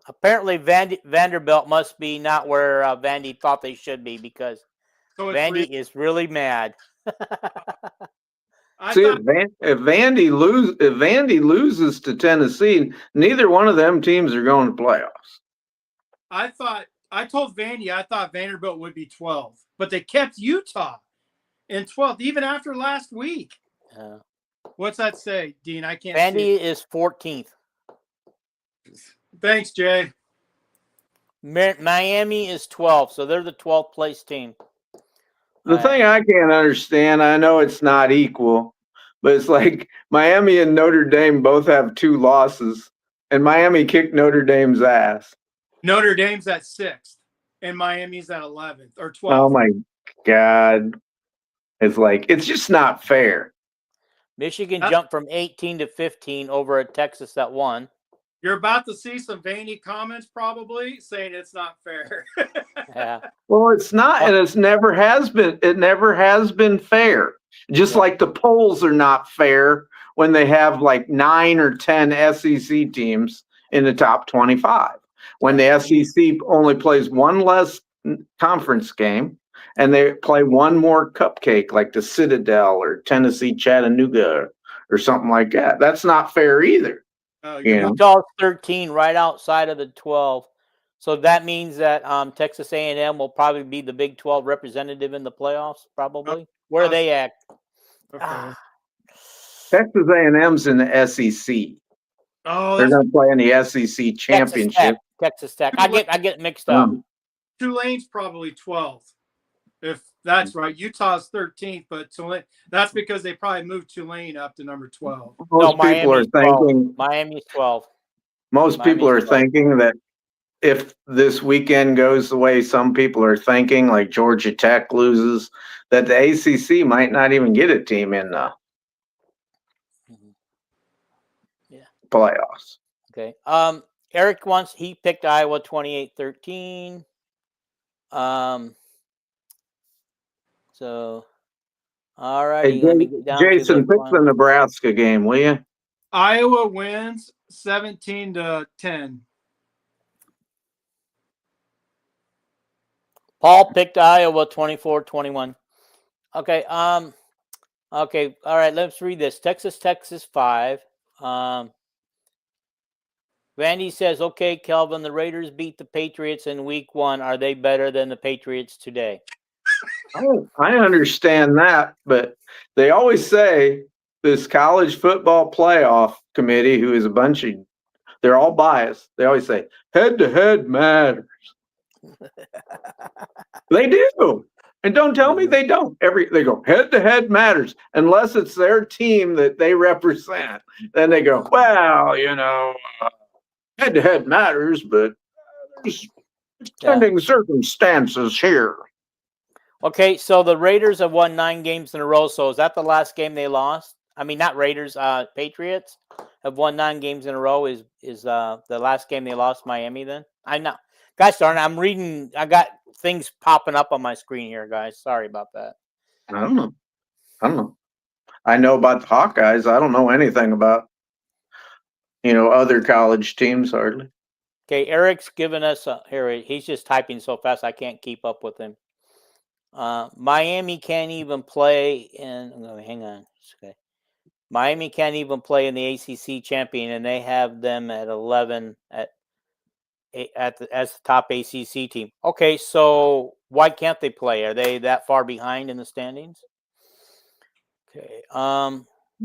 Speaker 2: apparently, Vanderbilt must be not where Vandy thought they should be, because Vandy is really mad.
Speaker 1: If Vandy loses to Tennessee, neither one of them teams are going to playoffs.
Speaker 3: I told Vandy I thought Vanderbilt would be 12, but they kept Utah in 12th even after last week. What's that say, Dean? I can't
Speaker 2: Vandy
Speaker 3: see.
Speaker 2: is 14th.
Speaker 3: Thanks, Jay.
Speaker 2: Miami is 12th, so they're the 12th place team.
Speaker 1: The thing I can't understand, I know it's not equal, but it's like Miami and Notre Dame both have 2 losses, and Miami kicked Notre Dame's ass.
Speaker 3: Notre Dame's at 6th, and Miami's at 11th or 12th.
Speaker 1: Oh my God. It's like, it's just not fair.
Speaker 2: Michigan jumped from 18 to 15 over at Texas that won.
Speaker 3: You're about to see some veiny comments probably saying it's not fair.
Speaker 2: Yeah.
Speaker 1: Well, it's not, and it never has been. It never has been fair. Just like the polls are not fair when they have like 9 or 10 SEC teams in the top 25. When the SEC only plays one less conference game and they play one more cupcake, like the Citadel or Tennessee Chattanooga or something like that. That's not fair either.
Speaker 2: Utah's 13, right outside of the 12. So that means that Texas A&M will probably be the Big 12 representative in the playoffs, probably. Where are they at?
Speaker 3: Okay.
Speaker 1: Texas A&M's in the SEC.
Speaker 3: Oh,
Speaker 1: they're going to play in the SEC championship.
Speaker 2: Texas Tech. I get mixed up.
Speaker 3: Tulane's probably 12th, if that's right. Utah's 13th, but Tulane, that's because they probably moved Tulane up to number 12.
Speaker 1: Most people are thinking
Speaker 2: Miami's 12.
Speaker 1: Most people are thinking that if this weekend goes the way some people are thinking, like Georgia Tech loses, that the ACC might not even get a team in the playoffs.
Speaker 2: Okay. Eric he picked Iowa 28-13. So, all righty.
Speaker 1: Hey,
Speaker 2: let me get down
Speaker 1: Jason, pick the Nebraska game, will you?
Speaker 3: Iowa wins 17-10.
Speaker 2: Paul picked Iowa 24-21. Okay. Okay. All right. Let's read this. Texas 5. Vandy says, okay, Kelvin, the Raiders beat the Patriots in week 1. Are they better than the Patriots today?
Speaker 1: I understand that, but they always say this college football playoff committee, who is a bunch of, they're all biased. They always say head-to-head matters. They do. And don't tell me they don't. They go head-to-head matters unless it's their team that they represent. Then they go, well, head-to-head matters, but there's extending circumstances here.
Speaker 2: Okay, so the Raiders have won 9 games in a row. So is that the last game they lost? I mean, not Raiders. Patriots have won 9 games in a row. Is the last game they lost Miami? Then I know, guys. Darn, I'm reading. I got things popping up on my screen here, guys. Sorry about that.
Speaker 1: I don't know. I know about the Hawkeyes. I don't know anything about other college teams hardly.
Speaker 2: Okay, Eric's giving us here. He's just typing so fast I can't keep up with him. Miami can't even play in. Hang on. Okay. Miami can't even play in the ACC champion, and they have them at 11 as the top ACC team. Okay, so why can't they play? Are they that far behind in the standings? Okay.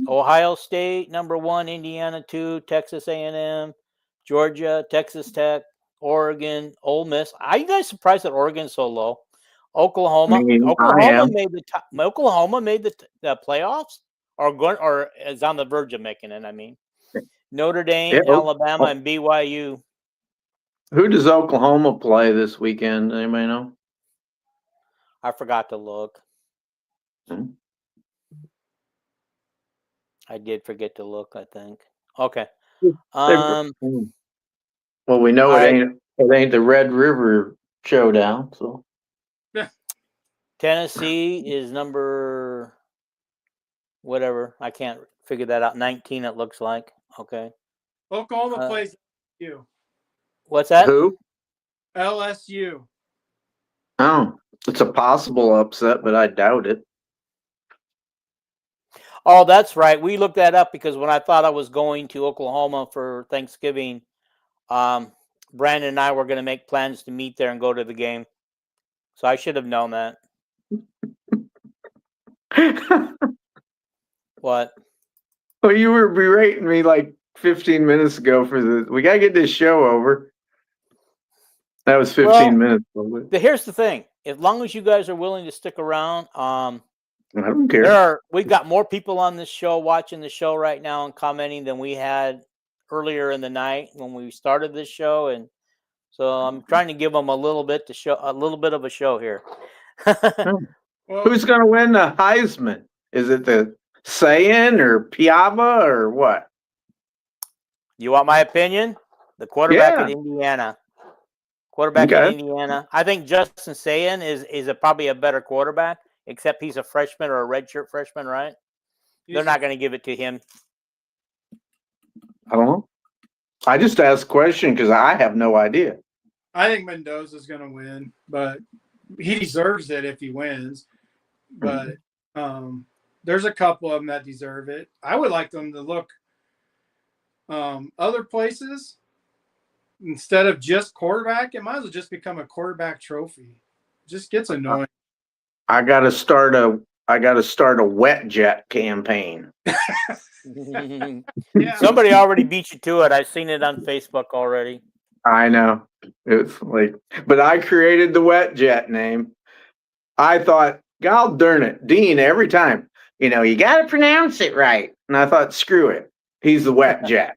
Speaker 2: Ohio State number 1, Indiana 2, Texas A&M, Georgia, Texas Tech, Oregon, Ole Miss. Are you guys surprised that Oregon's so low? Oklahoma. Oklahoma made the playoffs, or is on the verge of making it. I mean, Notre Dame, Alabama, and BYU.
Speaker 1: Who does Oklahoma play this weekend? Anybody know?
Speaker 2: I forgot to look. I did forget to look, I think. Okay.
Speaker 1: Well, we know it ain't the Red River Showdown, so.
Speaker 2: Tennessee is number whatever. I can't figure that out. 19, it looks like. Okay.
Speaker 3: Oklahoma plays LSU.
Speaker 2: What's that?
Speaker 1: Who?
Speaker 3: LSU.
Speaker 1: Oh, it's a possible upset, but I doubt it.
Speaker 2: Oh, that's right. We looked that up because when I thought I was going to Oklahoma for Thanksgiving, Brandon and I were going to make plans to meet there and go to the game. So I should have known that. What?
Speaker 1: Well, you were berating me like 15 minutes ago we got to get this show over. That was 15 minutes.
Speaker 2: Here's the thing. As long as you guys are willing to stick around,
Speaker 1: I don't care.
Speaker 2: We've got more people on this show watching the show right now and commenting than we had earlier in the night when we started this show, and so I'm trying to give them a little bit of a show here.
Speaker 1: Who's going to win the Heisman? Is it the Sayan or Piava or what?
Speaker 2: You want my opinion? The quarterback at Indiana. At Indiana. I think Justin Sayan is probably a better quarterback, except he's a freshman or a redshirt freshman, right? They're not going to give it to him.
Speaker 1: I don't know. I just asked a question because I have no idea.
Speaker 3: I think Mendoza's going to win, but he deserves it if he wins. But there's a couple of them that deserve it. I would like them to look other places. Instead of just quarterback, it might as well just become a quarterback trophy. It just gets annoying.
Speaker 1: I gotta start a wet jet campaign.
Speaker 2: Yeah. Somebody already beat you to it. I've seen it on Facebook already.
Speaker 1: I know. It's like, but I created the wet jet name. I thought, God darn it, Dean, every time, you got to pronounce it right. And I thought, screw it. He's the wet jet.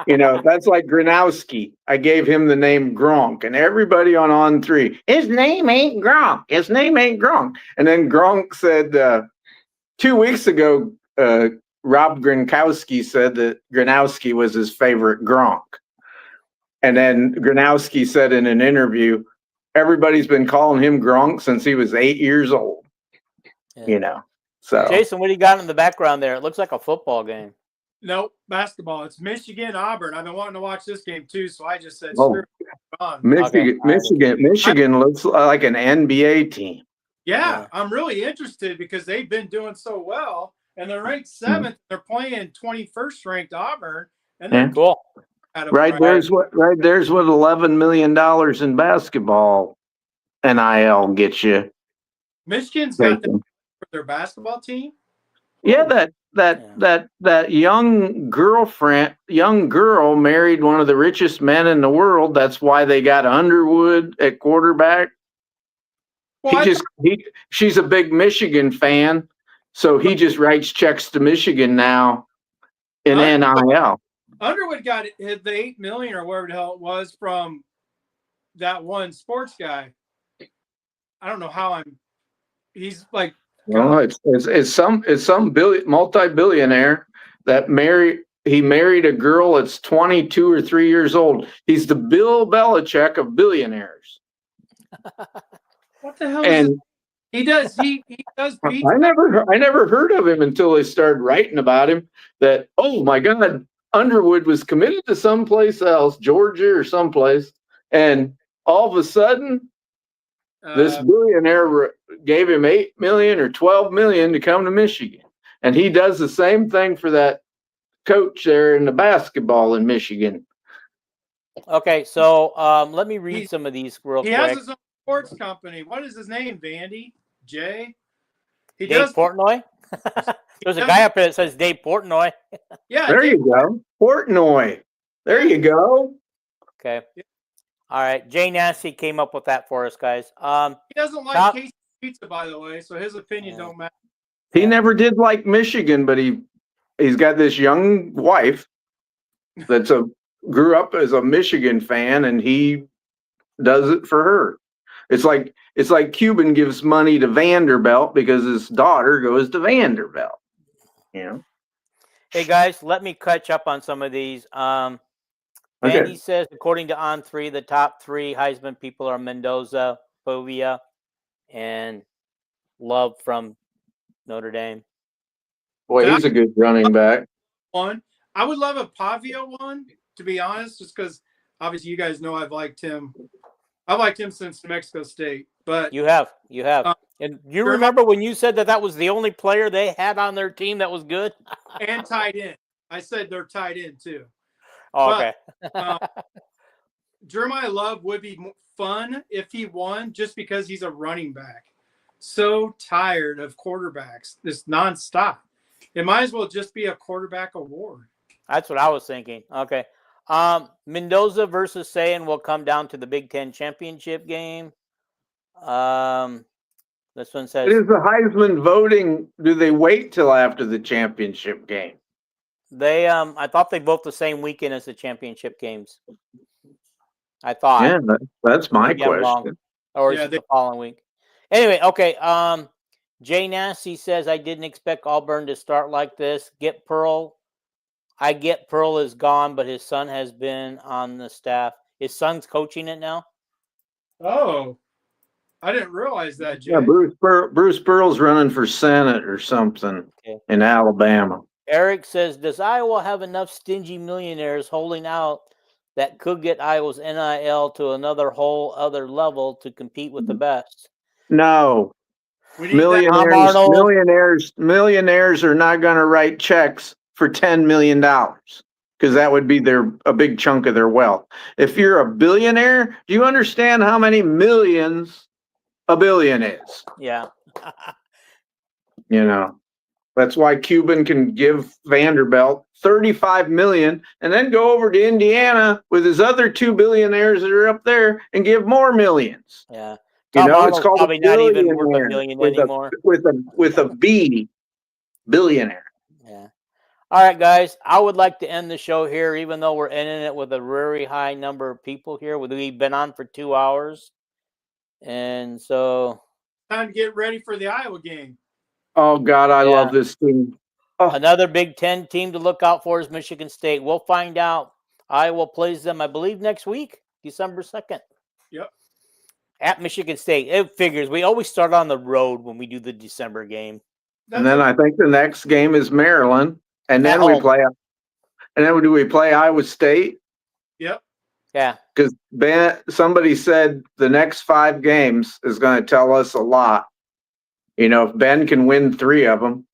Speaker 1: That's like Gronowski. I gave him the name Gronk, and everybody on 3, his name ain't Gronk. His name ain't Gronk. And then Gronk said 2 weeks ago, Rob Gronkowski said that Gronowski was his favorite Gronk. And then Gronowski said in an interview, everybody's been calling him Gronk since he was 8 years old.
Speaker 2: Yeah.
Speaker 1: So
Speaker 2: Jason, what do you got in the background there? It looks like a football game.
Speaker 3: Nope, basketball. It's Michigan-Auburn. I've been wanting to watch this game too, so I just said,
Speaker 1: Michigan looks like an NBA team.
Speaker 3: Yeah, I'm really interested because they've been doing so well, and they're ranked 7th. They're playing 21st ranked Auburn, and they're
Speaker 2: cool.
Speaker 1: There's what $11 million in basketball NIL gets you.
Speaker 3: Michigan's got them for their basketball team.
Speaker 1: Yeah, that young girl married one of the richest men in the world. That's why they got Underwood at quarterback. Well, she's a big Michigan fan, so he just writes checks to Michigan now in NIL.
Speaker 3: Underwood got the $8 million or whatever the hell it was from that one sports guy. I don't know how he's like.
Speaker 1: Well, it's some multi-billionaire that married a girl that's 22 or 3 years old. He's the Bill Belichick of billionaires.
Speaker 3: What the hell? And he does beat.
Speaker 1: I never heard of him until they started writing about him. That, oh my God, Underwood was committed to someplace else, Georgia or someplace, and all of a sudden, this billionaire gave him $8 million or $12 million to come to Michigan, and he does the same thing for that coach there in the basketball in Michigan.
Speaker 2: Okay, so let me read some of these real quick.
Speaker 3: He has his own sports company. What is his name, Vandy? Jay?
Speaker 2: Dave Portnoy? There's a guy up there that says Dave Portnoy.
Speaker 3: Yeah,
Speaker 1: there you go. Portnoy. There you go.
Speaker 2: Okay. All right. Jay Nasty came up with that for us, guys.
Speaker 3: He doesn't like Casey's Pizza, by the way, so his opinion don't matter.
Speaker 1: He never did like Michigan, but he's got this young wife that's grew up as a Michigan fan, and he does it for her. It's like Cuban gives money to Vanderbilt because his daughter goes to Vanderbilt.
Speaker 2: Hey guys, let me catch up on some of these. Andy says, according to On3, the top 3 Heisman people are Mendoza, Povia, and Love from Notre Dame.
Speaker 1: Boy, he's a good running back.
Speaker 3: I would love a Pavia one, to be honest, just because obviously you guys know I've liked him. I've liked him since New Mexico State. But
Speaker 2: you have. And you remember when you said that was the only player they had on their team that was good?
Speaker 3: And tight end. I said they're tight end too.
Speaker 2: Oh, okay.
Speaker 3: Jeremiah Love would be fun if he won just because he's a running back. So tired of quarterbacks, this nonstop. It might as well just be a quarterback award.
Speaker 2: That's what I was thinking. Okay. Mendoza versus Sayin will come down to the Big Ten championship game. This one says,
Speaker 1: Is the Heisman voting? Do they wait till after the championship game?
Speaker 2: they I thought they both the same weekend as the championship games. I thought.
Speaker 1: Yeah, that's my
Speaker 2: Maybe I'm wrong.
Speaker 1: question.
Speaker 2: Or is it the following week? Anyway, okay. Jay Nasty says, I didn't expect Auburn to start like this. Get Pearl. I get Pearl is gone, but his son has been on the staff. His son's coaching it now?
Speaker 3: Oh, I didn't realize that, Jay.
Speaker 1: Yeah, Bruce Pearl's running for Senate or something in Alabama.
Speaker 2: Eric says, does Iowa have enough stingy millionaires holding out that could get Iowa's NIL to another whole other level to compete with the best?
Speaker 1: No. Millionaires are not going to write checks for $10 million because that would be a big chunk of their wealth. If you're a billionaire, do you understand how many millions a billion is?
Speaker 2: Yeah.
Speaker 1: You know, that's why Cuban can give Vanderbilt $35 million and then go over to Indiana with his other two billionaires that are up there and give more millions.
Speaker 2: Yeah.
Speaker 1: You know, it's called
Speaker 2: probably not even worth $1 million anymore.
Speaker 1: With a B, billionaire.
Speaker 2: Yeah. All right, guys. I would like to end the show here, even though we're ending it with a very high number of people here. We've been on for 2 hours. And so
Speaker 3: time to get ready for the Iowa game.
Speaker 1: Oh God, I love this team. Oh.
Speaker 2: Another Big Ten team to look out for is Michigan State. We'll find out. Iowa plays them, I believe, next week, December 2nd.
Speaker 3: Yep.
Speaker 2: At Michigan State. It figures. We always start on the road when we do the December game.
Speaker 1: And then I think the next game is Maryland. And then we play. And then do we play Iowa State?
Speaker 3: Yep.
Speaker 2: Yeah.
Speaker 1: Because somebody said the next 5 games is going to tell us a lot. You know, if Ben can win 3 of them,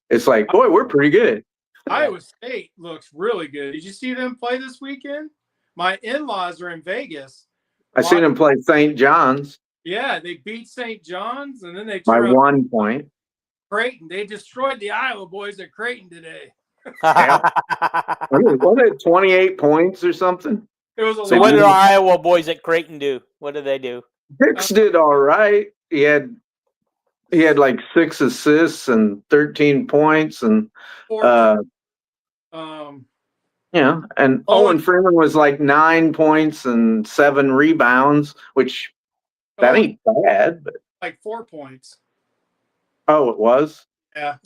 Speaker 1: it's like, boy, we're pretty good.
Speaker 3: Iowa State looks really good. Did you see them play this weekend? My in-laws are in Vegas.
Speaker 1: I seen them play St. John's.
Speaker 3: Yeah, they beat St. John's, and then they
Speaker 1: by 1 point.
Speaker 3: Creighton. They destroyed the Iowa boys at Creighton today.
Speaker 1: Wasn't it 28 points or something?
Speaker 3: It was.
Speaker 2: So what did our Iowa boys at Creighton do? What did they do?
Speaker 1: Hicks did all right. He had like 6 assists and 13 points and yeah, and Owen Freeman was like 9 points and 7 rebounds, which that ain't bad, but
Speaker 3: like 4 points.
Speaker 1: Oh, it was?
Speaker 3: Yeah.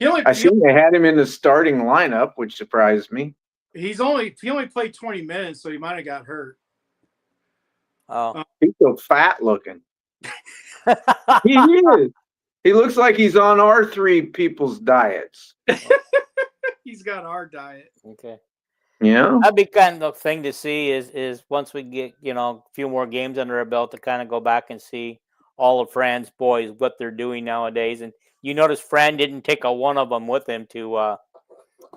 Speaker 1: I seen they had him in the starting lineup, which surprised me.
Speaker 3: He only played 20 minutes, so he might have got hurt.
Speaker 2: Oh,
Speaker 1: he's so fat looking. He is. He looks like he's on our 3 people's diets.
Speaker 3: He's got our diet.
Speaker 2: Okay.
Speaker 1: Yeah.
Speaker 2: That'd be kind of the thing to see is once we get, a few more games under our belt to kind of go back and see all of Fran's boys, what they're doing nowadays. And you notice Fran didn't take one of them with him to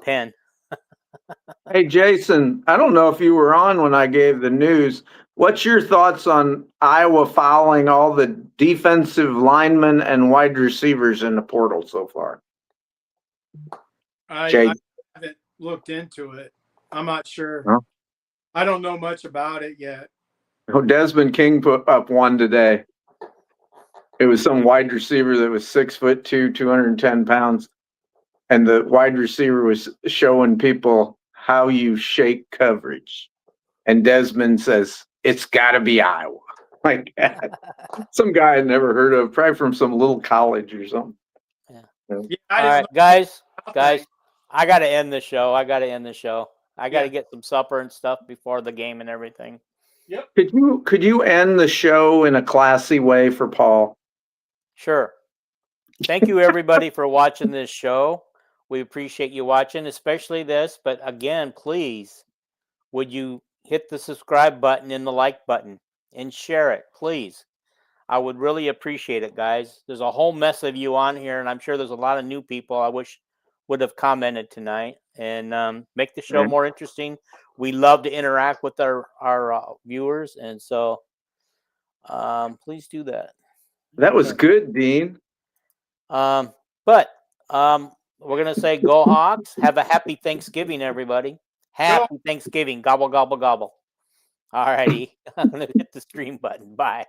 Speaker 2: Penn.
Speaker 1: Hey, Jason, I don't know if you were on when I gave the news. What's your thoughts on Iowa fouling all the defensive linemen and wide receivers in the portal so far?
Speaker 3: I haven't looked into it. I'm not sure.
Speaker 1: Huh?
Speaker 3: I don't know much about it yet.
Speaker 1: Oh, Desmond King put up one today. It was some wide receiver that was 6'2", 210 pounds. And the wide receiver was showing people how you shake coverage. And Desmond says, it's got to be Iowa. Like that. Some guy I'd never heard of, probably from some little college or something.
Speaker 2: Yeah.
Speaker 1: Yeah.
Speaker 2: All right, guys, I got to end the show. I got to get some supper and stuff before the game and everything.
Speaker 3: Yep.
Speaker 1: Could you end the show in a classy way for Paul?
Speaker 2: Sure. Thank you, everybody, for watching this show. We appreciate you watching, especially this. But again, please, would you hit the subscribe button and the like button and share it, please? I would really appreciate it, guys. There's a whole mess of you on here, and I'm sure there's a lot of new people I wish would have commented tonight and make the show more interesting. We love to interact with our viewers, and so please do that.
Speaker 1: That was good, Dean.
Speaker 2: But we're gonna say go Hawks. Have a happy Thanksgiving, everybody. Happy Thanksgiving. Gobble, gobble, gobble. All righty. I'm gonna hit the stream button. Bye.